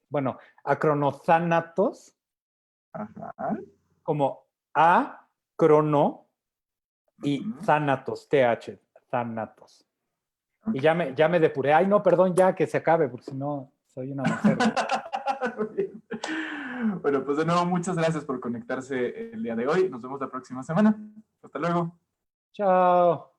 bueno, acronothanatos, Ajá. como acrono y thanatos, thanatos. Y Okay. ya me depuré. Ay, no, perdón, ya que se acabe, porque si no, soy una macerda. Bueno, pues de nuevo, muchas gracias por conectarse el día de hoy. Nos vemos la próxima semana. Hasta luego. Chao.